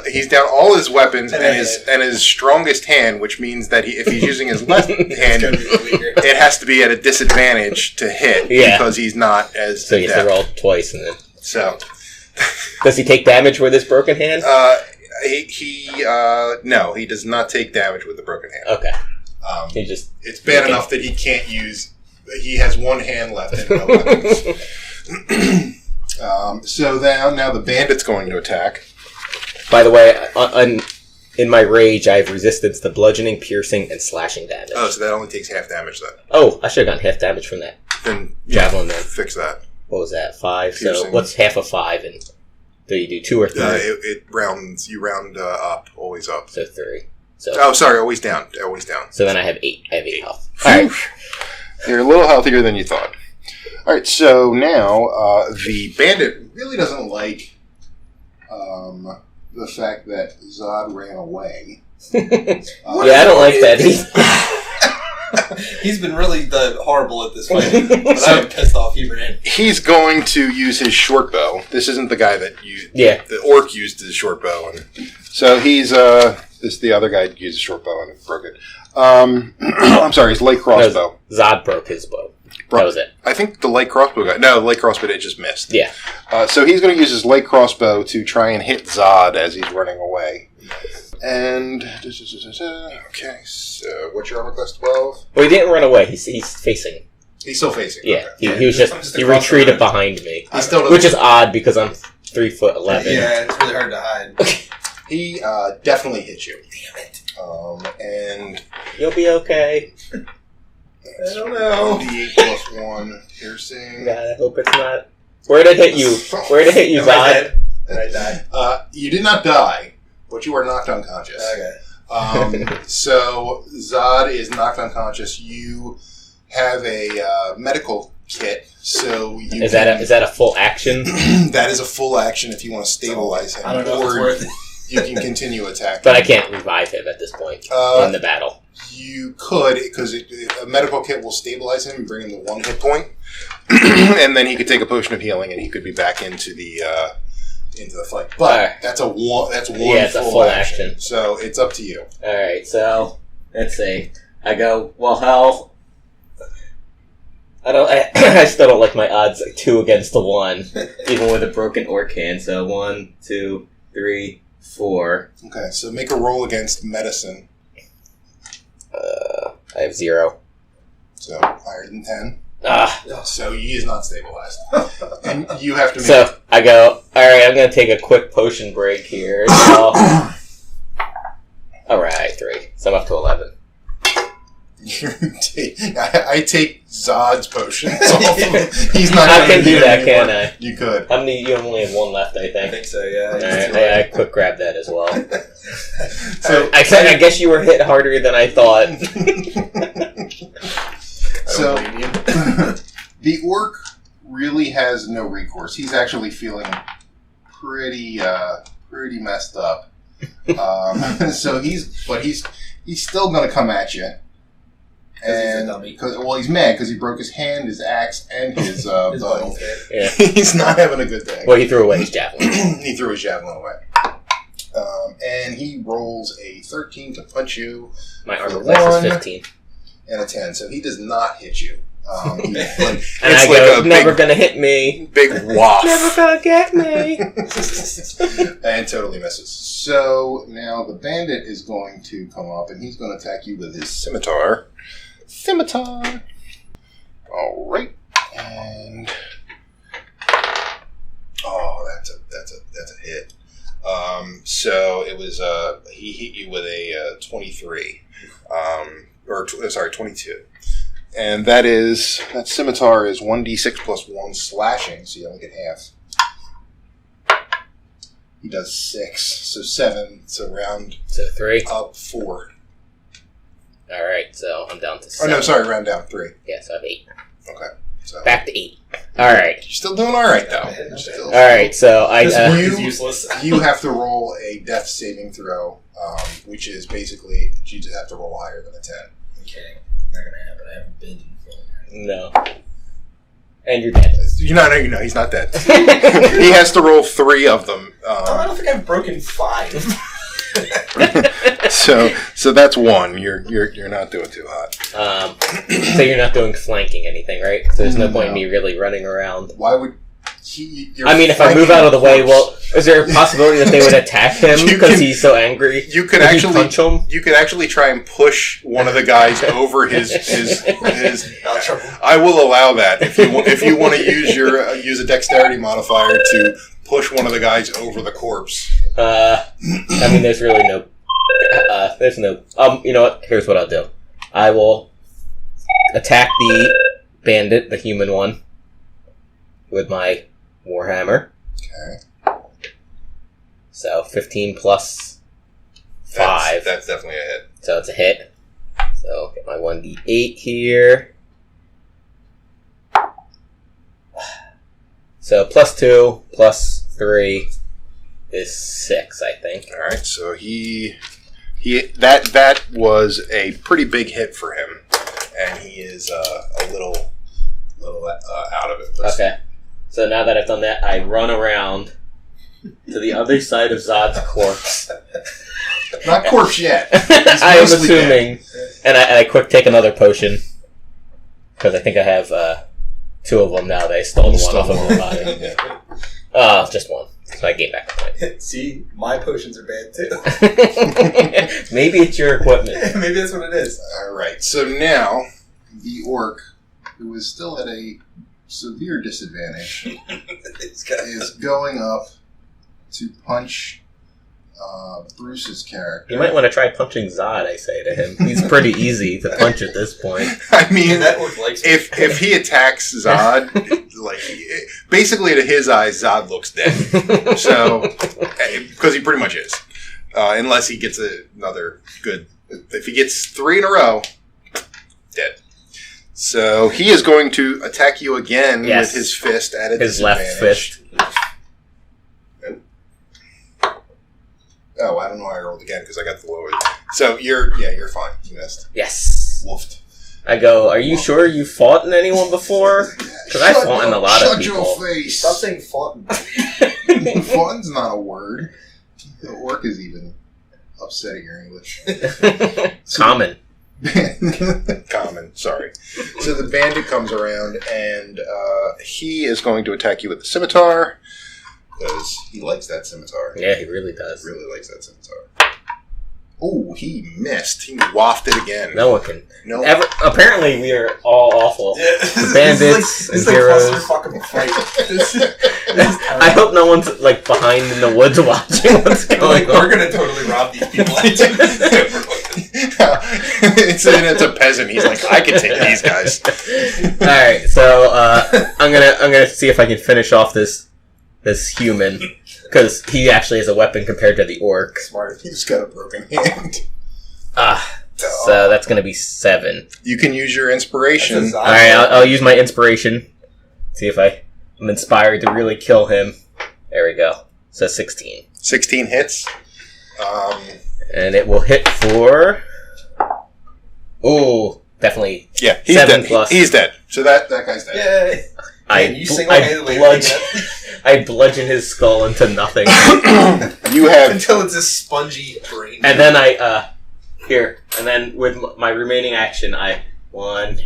Speaker 1: all his weapons and his strongest hand, which means that if he's using his left hand, it has to be at a disadvantage to hit because he's not as
Speaker 2: so he has to roll twice, and then
Speaker 1: so.
Speaker 2: Does he take damage with his broken hand?
Speaker 1: No, he does not take damage with the broken hand.
Speaker 2: Okay.
Speaker 1: It's bad enough that he can't use. He has one hand left and no weapons. So now the bandit's going to attack.
Speaker 2: By the way, in my rage, I have resistance to bludgeoning, piercing, and slashing damage.
Speaker 1: Oh, so that only takes half damage then.
Speaker 2: Oh, I should have gotten half damage from that.
Speaker 1: Then
Speaker 2: javelin then.
Speaker 1: Fix that.
Speaker 2: What was that? 5.
Speaker 1: Piercing.
Speaker 2: So what's half of 5? And do you do 2 or 3?
Speaker 1: It rounds. You round up, always up.
Speaker 2: So 3. So
Speaker 1: always down. Always down.
Speaker 2: So then I have 8. I have 8 health. All right.
Speaker 1: You're a little healthier than you thought. All right. So now the bandit really doesn't like the fact that Zod ran away.
Speaker 2: Yeah, I don't like that.
Speaker 3: He's been really horrible at this fight, but I'm pissed off he ran.
Speaker 1: He's going to use his short bow. This isn't the guy that the orc used his short bow, and so he's the other guy used his short bow and broke it. I'm sorry, his light crossbow.
Speaker 2: No, Zod broke his bow. That was it.
Speaker 1: I think the light crossbow guy. No, the light crossbow it just missed.
Speaker 2: Yeah.
Speaker 1: So he's going to use his light crossbow to try and hit Zod as he's running away. And okay, so what's your armor class? 12.
Speaker 2: Well, he didn't run away. He's facing.
Speaker 1: He's still facing.
Speaker 2: Yeah,
Speaker 1: okay.
Speaker 2: He was just he retreated behind me, which is odd because I'm 3'11".
Speaker 3: Yeah, it's really hard to hide.
Speaker 1: He definitely hit you.
Speaker 3: Damn it!
Speaker 1: And
Speaker 2: you'll be okay.
Speaker 1: I don't know. 1d8 plus 1 piercing.
Speaker 2: God, I hope it's not. Where did it hit you? Where did it hit you, Zod?
Speaker 3: Did I die?
Speaker 1: You did not die. But you are knocked unconscious.
Speaker 3: Okay.
Speaker 1: So Zod is knocked unconscious. You have a medical kit, so you
Speaker 2: is that a full action?
Speaker 1: That is a full action if you want to stabilize him.
Speaker 3: I don't know if it's worth it.
Speaker 1: You can continue attacking.
Speaker 2: But I can't revive him at this point in the battle.
Speaker 1: You could, because a medical kit will stabilize him and bring him to 1 hit point, and then he could take a potion of healing and he could be back into the fight. But that's one
Speaker 2: it's
Speaker 1: full
Speaker 2: a full
Speaker 1: action. So it's up to you.
Speaker 2: Alright, so let's see. I go, well, hell, I still don't like my odds 2 against 1, even with a broken orc hand. So 1, 2, 3, 4.
Speaker 1: Okay, so make a roll against medicine.
Speaker 2: I have 0.
Speaker 1: So higher than 10.
Speaker 2: Ah.
Speaker 1: So he is not stabilized. And you have to make...
Speaker 2: So I go, alright, I'm going to take a quick potion break here. So, alright, 3. So I'm up to 11.
Speaker 1: I take Zod's potions off of him. He's not
Speaker 2: I
Speaker 1: gonna
Speaker 2: can do that,
Speaker 1: anymore.
Speaker 2: can I?
Speaker 1: You could.
Speaker 2: How many? You only have one left, I
Speaker 3: I
Speaker 2: think.
Speaker 3: think so, yeah.
Speaker 2: Alright, I quick grab that as well.
Speaker 1: So
Speaker 2: I guess you were hit harder than I thought.
Speaker 1: So the orc really has no recourse. He's actually feeling pretty messed up. So he's still going to come at you.
Speaker 3: He's a dummy.
Speaker 1: He's mad because he broke his hand, his axe, and his bow.
Speaker 3: buddy's dead.
Speaker 2: Yeah.
Speaker 1: He's not having a good day.
Speaker 2: Well, he threw away his javelin.
Speaker 1: He threw his javelin away. And he rolls a 13 to punch you.
Speaker 2: My armor class is 15.
Speaker 1: And a 10, so he does not hit you.
Speaker 2: And I go, never gonna hit me.
Speaker 1: Big waft.
Speaker 2: Never gonna get me.
Speaker 1: And totally misses. So now the bandit is going to come up and he's going to attack you with his scimitar. All right. And that's a hit. So it was he hit you with a 23. 22. And that scimitar is 1d6 plus 1 slashing, so you only get half. He does 6, so 7, so round
Speaker 2: So 3.
Speaker 1: up 4.
Speaker 2: Alright, so I'm down to 7.
Speaker 1: Oh no, sorry, round down 3.
Speaker 2: Yeah, so I have 8.
Speaker 1: Okay. So
Speaker 2: Back to 8. Alright.
Speaker 1: you're still doing alright though.
Speaker 2: Alright, so
Speaker 3: This
Speaker 2: I...
Speaker 3: work is useless.
Speaker 1: You have to roll a death saving throw, which is basically, you just have to roll higher than a 10.
Speaker 3: I'm kidding. Not gonna happen. I haven't been in
Speaker 2: No. And you're dead.
Speaker 1: No, he's not dead. He has to roll 3 of them.
Speaker 3: I don't think I've broken 5.
Speaker 1: So that's 1. You're not doing too hot.
Speaker 2: So you're not doing flanking anything, right? So there's no point in me really running around.
Speaker 1: Why would
Speaker 2: if I move out of the way, well, is there a possibility that they would attack him because he's so angry?
Speaker 1: You could
Speaker 2: Would he
Speaker 1: actually
Speaker 2: punch him.
Speaker 1: You could actually try and push one of the guys over his. I will allow that if you want to use a dexterity modifier to push one of the guys over the corpse.
Speaker 2: I mean, there's really no. You know what? Here's what I'll do. I will attack the bandit, the human one, with my warhammer.
Speaker 1: Okay.
Speaker 2: So 15 plus 5.
Speaker 1: That's definitely a hit.
Speaker 2: So it's a hit. So get my 1d8 here. So plus 2 plus 3 is 6, I think.
Speaker 1: All right. So that was a pretty big hit for him, and he is a little out of it.
Speaker 2: Okay. So now that I've done that, I run around to the other side of Zod's corpse.
Speaker 1: Not corpse yet.
Speaker 2: I am assuming. And I quick take another potion. Because I think I have 2 of them now that I stole one off of my body.
Speaker 1: Yeah.
Speaker 2: Just 1. So I gain back a point.
Speaker 3: See, my potions are bad too.
Speaker 2: Maybe it's your equipment.
Speaker 3: Maybe that's what it is.
Speaker 1: All right. So now the orc, who is still at a severe disadvantage, is going up to punch Bruce's character.
Speaker 2: You might want to try punching Zod, I say to him. He's pretty easy to punch at this point.
Speaker 1: I mean,
Speaker 3: that orc likes me.
Speaker 1: if he attacks Zod, basically to his eyes, Zod looks dead. So, because he pretty much is, unless he gets another good. If he gets 3 in a row, dead. So he is going to attack you again with his fist at a disadvantage.
Speaker 2: His left fist.
Speaker 1: Oh, I don't know why I rolled again because I got the lower. So you're fine. You missed.
Speaker 2: Yes.
Speaker 1: Woofed.
Speaker 2: I go, are you sure you fought in anyone before? Because I fought in a lot of people.
Speaker 1: Shut your face.
Speaker 3: Stop saying fought.
Speaker 1: Faught's not a word. The orc is even upset at your English.
Speaker 2: Common.
Speaker 1: Common, sorry. So the bandit comes around and he is going to attack you with the scimitar because he likes that scimitar.
Speaker 2: Yeah, he really does.
Speaker 1: Really likes that scimitar. Oh, he missed. He wafted again.
Speaker 2: No one can.
Speaker 1: No.
Speaker 2: Apparently, we are all awful.
Speaker 3: Yeah,
Speaker 2: Bandits and heroes. I hope no one's behind in the woods watching what's going on.
Speaker 3: We're gonna totally rob these people.
Speaker 1: it's a peasant. He's like, I can take these guys.
Speaker 2: All right, so I'm gonna see if I can finish off this human because he actually has a weapon compared to the orc.
Speaker 1: Smart. He's got a broken hand.
Speaker 2: So that's gonna be 7.
Speaker 1: You can use your inspiration.
Speaker 2: All right, I'll use my inspiration. See if I'm inspired to really kill him. There we go. So 16.
Speaker 1: 16 hits.
Speaker 2: And it will hit for... Ooh, definitely.
Speaker 1: Yeah, he's
Speaker 2: 7
Speaker 1: dead.
Speaker 2: plus.
Speaker 1: He's dead. So that guy's dead.
Speaker 3: Yay! Man, you single-handedly
Speaker 2: I bludgeon his skull into nothing.
Speaker 1: You have...
Speaker 3: until it's a spongy brain.
Speaker 2: And then and then with my remaining action, 1,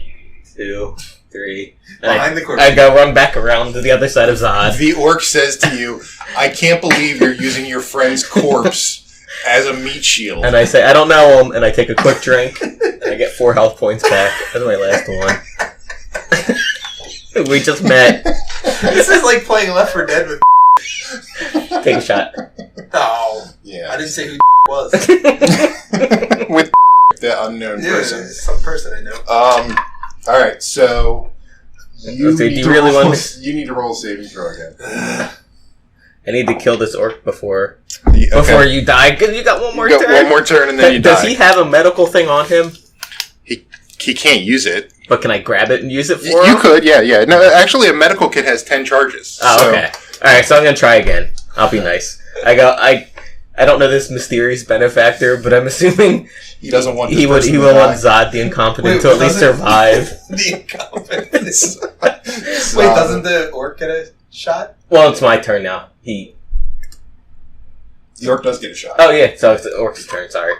Speaker 2: 2, 3, and
Speaker 3: Behind the corpse.
Speaker 2: I go run back around to the other side of Zod.
Speaker 1: The orc says to you, I can't believe you're using your friend's corpse as a meat shield.
Speaker 2: And I say, I don't know him, and I take a quick drink, and I get 4 health points back. That's my last one. We just met.
Speaker 3: This is like playing Left 4 Dead with.
Speaker 2: Take a shot.
Speaker 3: Oh,
Speaker 1: Yeah.
Speaker 3: I didn't say who was.
Speaker 1: With the unknown person.
Speaker 3: Some person I know.
Speaker 1: Alright, so... You need to roll a saving throw again.
Speaker 2: I need to kill this orc before
Speaker 1: Okay.
Speaker 2: you die. Because you got one more
Speaker 1: You
Speaker 2: turn.
Speaker 1: got one more turn and then you die.
Speaker 2: Does he have a medical thing on him?
Speaker 1: He can't use it.
Speaker 2: But can I grab it and use it for him?
Speaker 1: You could, yeah. No, actually, a medical kit has 10 charges.
Speaker 2: Oh,
Speaker 1: so.
Speaker 2: okay. Alright, so I'm going to try again. I'll be nice. I don't know this mysterious benefactor, but I'm assuming
Speaker 1: He doesn't want this
Speaker 2: he will
Speaker 1: person to
Speaker 2: want
Speaker 1: die.
Speaker 2: Zod the incompetent to at least survive.
Speaker 3: The incompetent. Wait, doesn't the orc get a shot?
Speaker 2: Well, it's my turn now.
Speaker 1: The orc does get a shot.
Speaker 2: Oh, yeah, so it's the orc's turn, sorry.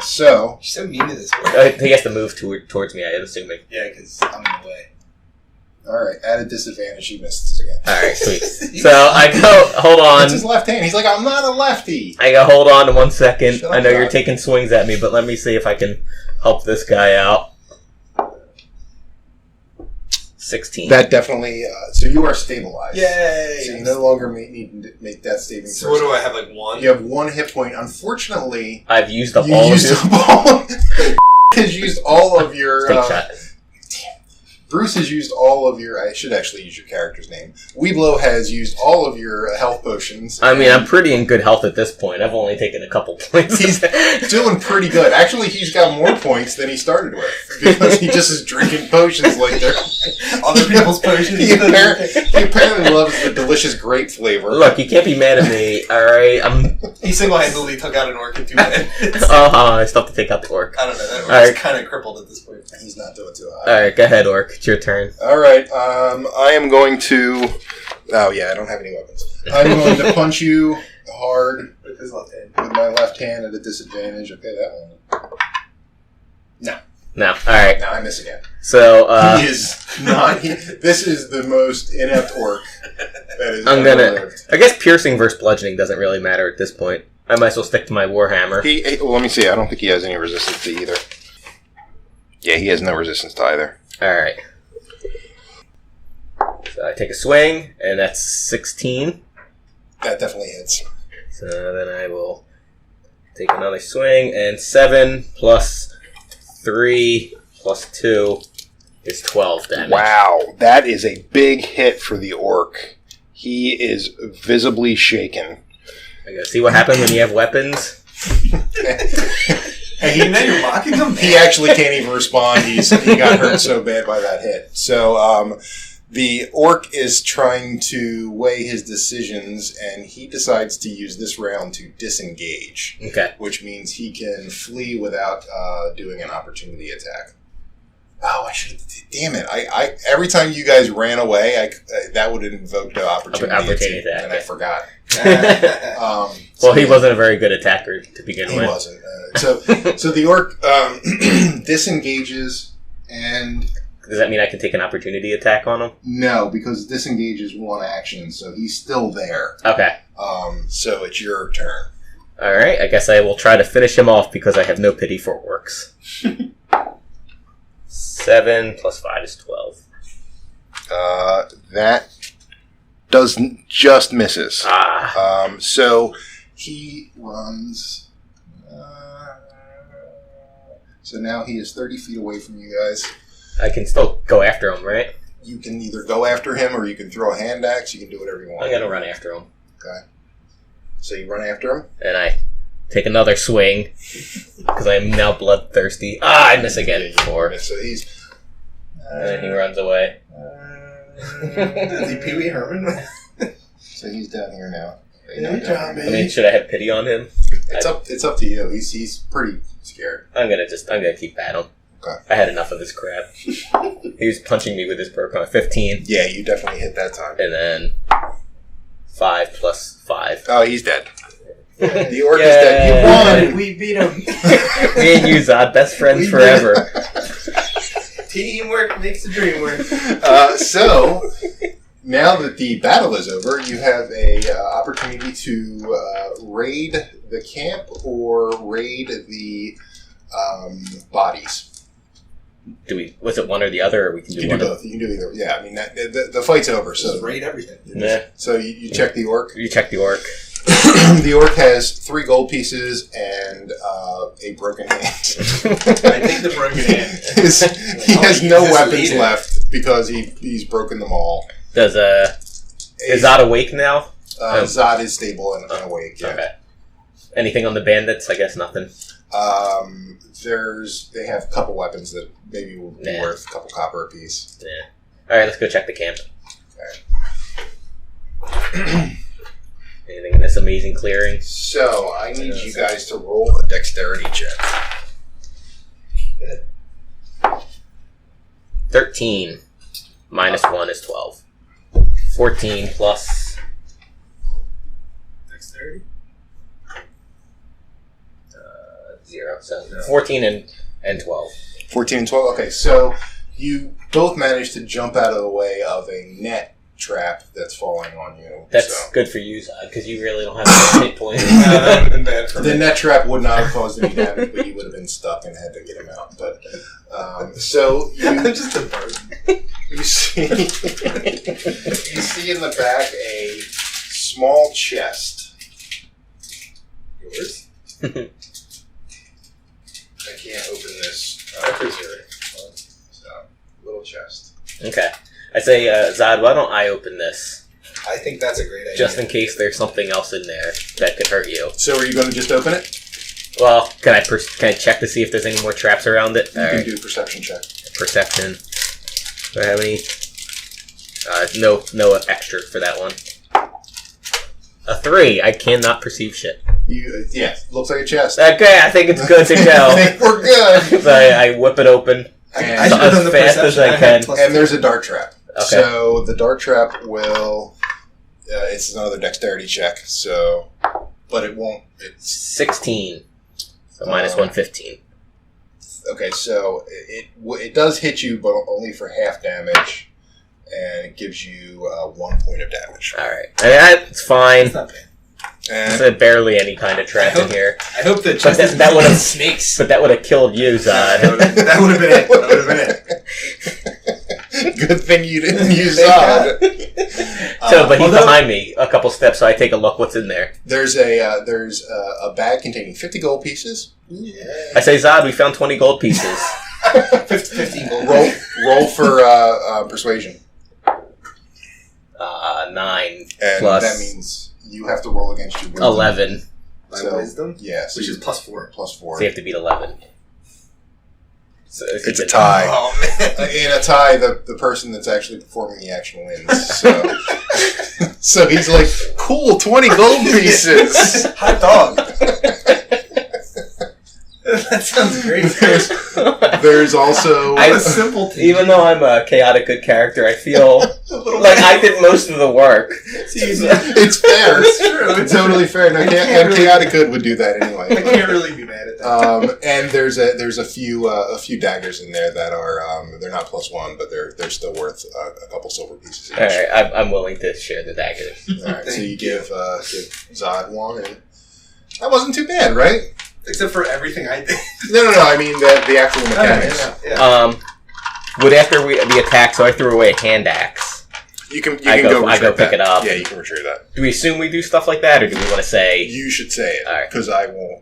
Speaker 1: So...
Speaker 3: You're so mean to this orc.
Speaker 2: He has to move towards me, I'm assuming.
Speaker 3: Yeah, because I'm in the way.
Speaker 1: Alright, at a disadvantage, he misses again.
Speaker 2: Alright, sweet. So I go, hold on.
Speaker 1: That's his left hand. He's like, I'm not a lefty.
Speaker 2: I go, hold on 1 second.
Speaker 1: Shut
Speaker 2: I
Speaker 1: up,
Speaker 2: know you're
Speaker 1: God.
Speaker 2: taking swings at me, but let me see if I can help this guy out. 16.
Speaker 1: That definitely... so you are stabilized.
Speaker 3: Yay!
Speaker 1: So you no longer need to make death saving throws.
Speaker 3: So what do I have, like 1?
Speaker 1: You have 1 hit point. Unfortunately,
Speaker 2: I've used up
Speaker 1: you
Speaker 2: all
Speaker 1: used
Speaker 2: of
Speaker 1: up all... has used all of your...
Speaker 2: Take a shot.
Speaker 1: Bruce has used all of your... I should actually use your character's name. Weeblo has used all of your health potions.
Speaker 2: I mean, I'm pretty in good health at this point. I've only taken a couple points.
Speaker 1: He's doing pretty good. Actually, he's got more points than he started with. Because he just is drinking potions like they're...
Speaker 3: Other people's potions.
Speaker 1: He apparently loves the delicious grape flavor.
Speaker 2: Look, you can't be mad at me, alright?
Speaker 3: He single-handedly took out an orc in 2 minutes.
Speaker 2: I still have to take out the orc.
Speaker 3: I don't know, that orc's
Speaker 2: Alright.
Speaker 3: kind of crippled at this point.
Speaker 1: He's not doing too hot.
Speaker 2: Alright, go ahead, orc. It's your turn.
Speaker 1: Alright, I am going to... Oh, yeah, I don't have any weapons. I'm going to punch you hard
Speaker 3: With his left hand.
Speaker 1: with my left hand at a disadvantage. Okay, that one.
Speaker 2: No, alright.
Speaker 1: Now I miss again.
Speaker 2: So,
Speaker 1: He is not... this is the most inept orc that is
Speaker 2: I'm
Speaker 1: ever
Speaker 2: gonna...
Speaker 1: lived.
Speaker 2: I guess piercing versus bludgeoning doesn't really matter at this point. I might as well stick to my warhammer.
Speaker 1: Well, let me see. I don't think he has any resistance to either. Yeah, he has no resistance to either.
Speaker 2: Alright. So I take a swing, and that's 16.
Speaker 1: That definitely hits.
Speaker 2: So then I will take another swing, and 7 plus 3 plus 2 is 12 damage.
Speaker 1: Wow, that is a big hit for the orc. He is visibly shaken.
Speaker 2: I gotta see what happens when you have weapons.
Speaker 3: And then you're mocking him?
Speaker 1: He actually can't even respond. He got hurt so bad by that hit. So the orc is trying to weigh his decisions, and he decides to use this round to disengage.
Speaker 2: Okay.
Speaker 1: Which means he can flee without doing an opportunity attack. Oh, I should have... Damn it. I every time you guys ran away, that would have invoked the opportunity attack, and I forgot.
Speaker 2: Well, he wasn't a very good attacker to begin with.
Speaker 1: He wasn't. So the orc disengages, and...
Speaker 2: Does that mean I can take an opportunity attack on him?
Speaker 1: No, because disengage is 1 action, so he's still there.
Speaker 2: Okay.
Speaker 1: So it's your turn.
Speaker 2: Alright, I guess I will try to finish him off because I have no pity for orcs. 7 plus 5 is 12.
Speaker 1: That just misses. So he runs... So now he is 30 feet away from you guys.
Speaker 2: I can still go after him, right?
Speaker 1: You can either go after him or you can throw a hand axe. You can do whatever you want.
Speaker 2: I'm gonna run after him.
Speaker 1: Okay. So you run after him?
Speaker 2: And I take another swing because I am now bloodthirsty. I miss again. 4.
Speaker 1: So he's...
Speaker 2: And then he runs away.
Speaker 3: Is he Pee Wee Herman?
Speaker 1: So he's down here now.
Speaker 2: I mean, should I have pity on him?
Speaker 1: It's up to you. He's pretty scared.
Speaker 2: I'm gonna keep at him.
Speaker 1: Okay.
Speaker 2: I had enough of this crap. He was punching me with his broken 15.
Speaker 1: Yeah, you definitely hit that time.
Speaker 2: And then 5 plus 5.
Speaker 1: Oh, he's dead. The orc is dead. You won!
Speaker 4: We beat him.
Speaker 2: Me and you, Zod, best friends forever.
Speaker 3: Teamwork makes the dream work.
Speaker 1: So, now that the battle is over, you have a opportunity to raid the camp or raid the bodies.
Speaker 2: Was it one or the other, or we can do
Speaker 1: You can
Speaker 2: one
Speaker 1: do both. You can do either. Yeah, I mean, the fight's over, so...
Speaker 3: Just raid everything.
Speaker 2: Yeah.
Speaker 1: So you check the orc.
Speaker 2: You check the orc.
Speaker 1: The orc has 3 gold pieces and a broken hand.
Speaker 3: I think the broken hand.
Speaker 1: He has no weapons left because he's broken them all.
Speaker 2: Is Zod awake now?
Speaker 1: Zod is stable and awake. Yeah.
Speaker 2: Okay. Anything on the bandits? I guess nothing.
Speaker 1: They have a couple weapons that maybe will be worth a couple copper apiece.
Speaker 2: Yeah. All right, let's go check the camp.
Speaker 1: Okay.
Speaker 2: Anything in this amazing clearing?
Speaker 1: So I need you guys to roll a dexterity check.
Speaker 2: 13 minus 1 is 12. 14 plus
Speaker 3: Dexterity?
Speaker 2: 0. So 14 and 12.
Speaker 1: 14 and 12. Okay, so you both managed to jump out of the way of a net trap that's falling on you.
Speaker 2: That's good for you, Zod, because you really don't have any hit points.
Speaker 3: That would have been bad for
Speaker 1: The
Speaker 3: me.
Speaker 1: net trap would not have caused any damage, but you would have been stuck and had to get him out. But so
Speaker 3: I'm just a bird.
Speaker 1: you see in the back a small chest.
Speaker 3: Yours?
Speaker 1: I can't open this. So little chest.
Speaker 2: Okay. I say, Zod, why don't I open this?
Speaker 3: I think that's a great idea.
Speaker 2: Just in case there's something else in there that could hurt you.
Speaker 1: So are you going to just open it?
Speaker 2: Well, can I check to see if there's any more traps around it?
Speaker 1: You can do a perception check.
Speaker 2: Perception. Do I have any? No extra for that one. A 3. I cannot perceive shit.
Speaker 1: Looks like a chest.
Speaker 2: Okay, I think it's good to
Speaker 1: I
Speaker 2: go.
Speaker 1: think we're good.
Speaker 2: So I whip it open.
Speaker 3: I
Speaker 1: And,
Speaker 3: should have done
Speaker 2: as
Speaker 3: the
Speaker 2: fast as
Speaker 3: perception.
Speaker 2: I
Speaker 3: had
Speaker 2: can.
Speaker 3: plus
Speaker 1: and
Speaker 3: 2.
Speaker 1: there's a dart trap.
Speaker 2: Okay.
Speaker 1: So the dart trap will... it's another dexterity check, so... But it won't... It's
Speaker 2: 16. So minus 1, 15.
Speaker 1: okay, so it does hit you, but only for half damage. And it gives you 1 point of damage.
Speaker 2: Alright. That's fine.
Speaker 3: It's not bad.
Speaker 1: And
Speaker 2: There's barely any kind of trap in here.
Speaker 3: I hope the
Speaker 2: But
Speaker 3: chest is
Speaker 2: that would have
Speaker 3: snakes.
Speaker 2: But that would have killed you, Zod.
Speaker 3: That would have been it. That would have been it.
Speaker 1: good thing you didn't use Zod.
Speaker 2: But he's behind me a couple steps, so I take a look what's in there.
Speaker 1: There's a bag containing 50 gold pieces.
Speaker 3: Yeah.
Speaker 2: I say, Zod, we found 20 gold pieces.
Speaker 3: 15 gold.
Speaker 1: Roll for persuasion.
Speaker 2: 9
Speaker 1: And
Speaker 2: plus
Speaker 1: that means you have to roll against your wisdom.
Speaker 2: 11.
Speaker 3: My wisdom?
Speaker 1: Yeah. So
Speaker 3: Which is plus 4.
Speaker 1: plus 4.
Speaker 2: So you have to beat 11. So if
Speaker 1: It's
Speaker 2: you
Speaker 1: a
Speaker 2: can-
Speaker 1: tie.
Speaker 3: Oh, man.
Speaker 1: In a tie, the person that's actually performing the action wins. So, so he's like, cool, 20 gold pieces.
Speaker 3: Hot dog. That sounds great.
Speaker 1: There's also...
Speaker 3: I'm a simpleton.
Speaker 2: Even though I'm a chaotic good character, I feel like I did most of the work.
Speaker 1: it's fair.
Speaker 3: It's true.
Speaker 1: It's totally fair. No, Chaotic Good would do that
Speaker 3: I
Speaker 1: anyway.
Speaker 3: can't really be mad at that.
Speaker 1: And there's a few daggers in there that are they're not +1, but they're still worth a couple silver pieces each.
Speaker 2: All right, I'm willing to share the daggers.
Speaker 1: All right, so you give Zod one, and that wasn't too bad, right?
Speaker 3: Except for everything I did.
Speaker 1: No. I mean the actual mechanics.
Speaker 3: Yeah.
Speaker 2: Would after the attack, so I threw away a hand axe.
Speaker 1: You can
Speaker 2: I go
Speaker 1: retrieve
Speaker 2: pick
Speaker 1: that.
Speaker 2: it up.
Speaker 1: Yeah, you can retrieve that.
Speaker 2: Do we assume we do stuff like that, or do we want to say?
Speaker 1: You should say it
Speaker 2: All right.
Speaker 1: because I won't.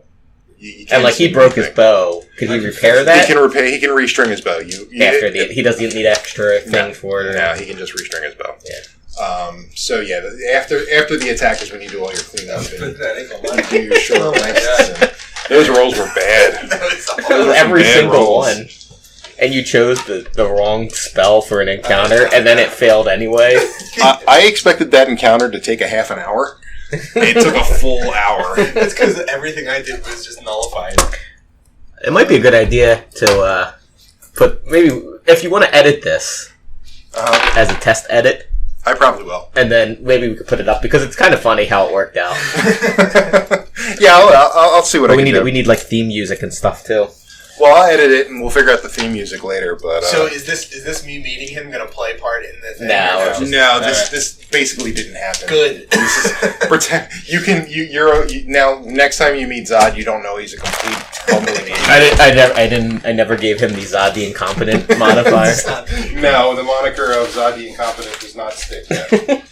Speaker 1: You can't
Speaker 2: And like he
Speaker 1: see
Speaker 2: broke his
Speaker 1: anything.
Speaker 2: bow. Could he repair that?
Speaker 1: He can repair. He can restring his bow.
Speaker 2: He doesn't need extra thing for it.
Speaker 1: No, he can just restring his bow.
Speaker 2: Yeah.
Speaker 1: So yeah, after the attack is when you do all your cleanup and
Speaker 3: Pathetic.
Speaker 1: do your short
Speaker 3: Oh my
Speaker 1: rests.
Speaker 3: God.
Speaker 1: And those rolls were bad.
Speaker 2: Every
Speaker 1: bad
Speaker 2: single
Speaker 1: rolls.
Speaker 2: one. And you chose the wrong spell for an encounter, and then it failed anyway.
Speaker 1: I expected that encounter to take a half an hour. It took a full hour.
Speaker 3: That's because everything I did was just nullified.
Speaker 2: It might be a good idea to put, maybe, if you want to edit this as a test edit,
Speaker 1: I probably will.
Speaker 2: and then maybe we could put it up, because it's kind of funny how it worked out.
Speaker 1: Yeah, I'll see what
Speaker 2: But
Speaker 1: I can do.
Speaker 2: we need like theme music and stuff too.
Speaker 1: Well, I'll edit it and we'll figure out the theme music later. But
Speaker 3: So is this me meeting him going to play part in the thing?
Speaker 2: No,
Speaker 3: or
Speaker 2: it's just-
Speaker 1: no,
Speaker 3: Alright.
Speaker 1: this basically didn't happen.
Speaker 3: Good.
Speaker 1: Pretend you're now. Next time you meet Zod, you don't know he's a complete bumbling idiot.
Speaker 2: I never gave him the Zod the Incompetent modifier.
Speaker 1: No, the moniker of Zod the Incompetent does not stick yet.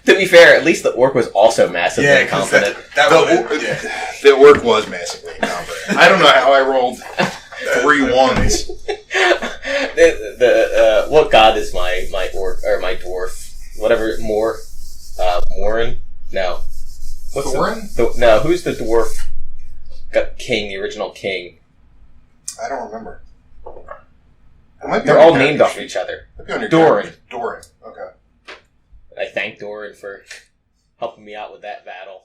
Speaker 2: To be fair, at least the orc was also massively
Speaker 3: Yeah, 'cause
Speaker 2: incompetent.
Speaker 1: The orc was massively incompetent. I don't know how I rolled 3 ones.
Speaker 2: What god is my orc or my dwarf? Whatever, Morin? No. What's
Speaker 1: Thorin?
Speaker 2: No, who's the dwarf king, the original king?
Speaker 1: I don't remember. It might be
Speaker 2: They're
Speaker 1: on
Speaker 2: all
Speaker 1: your
Speaker 2: named
Speaker 1: character
Speaker 2: after
Speaker 1: sheet.
Speaker 2: each other.
Speaker 1: Might be on your
Speaker 2: Doran.
Speaker 1: character sheet. Doran. Okay.
Speaker 2: I thank Doran for helping me out with that battle.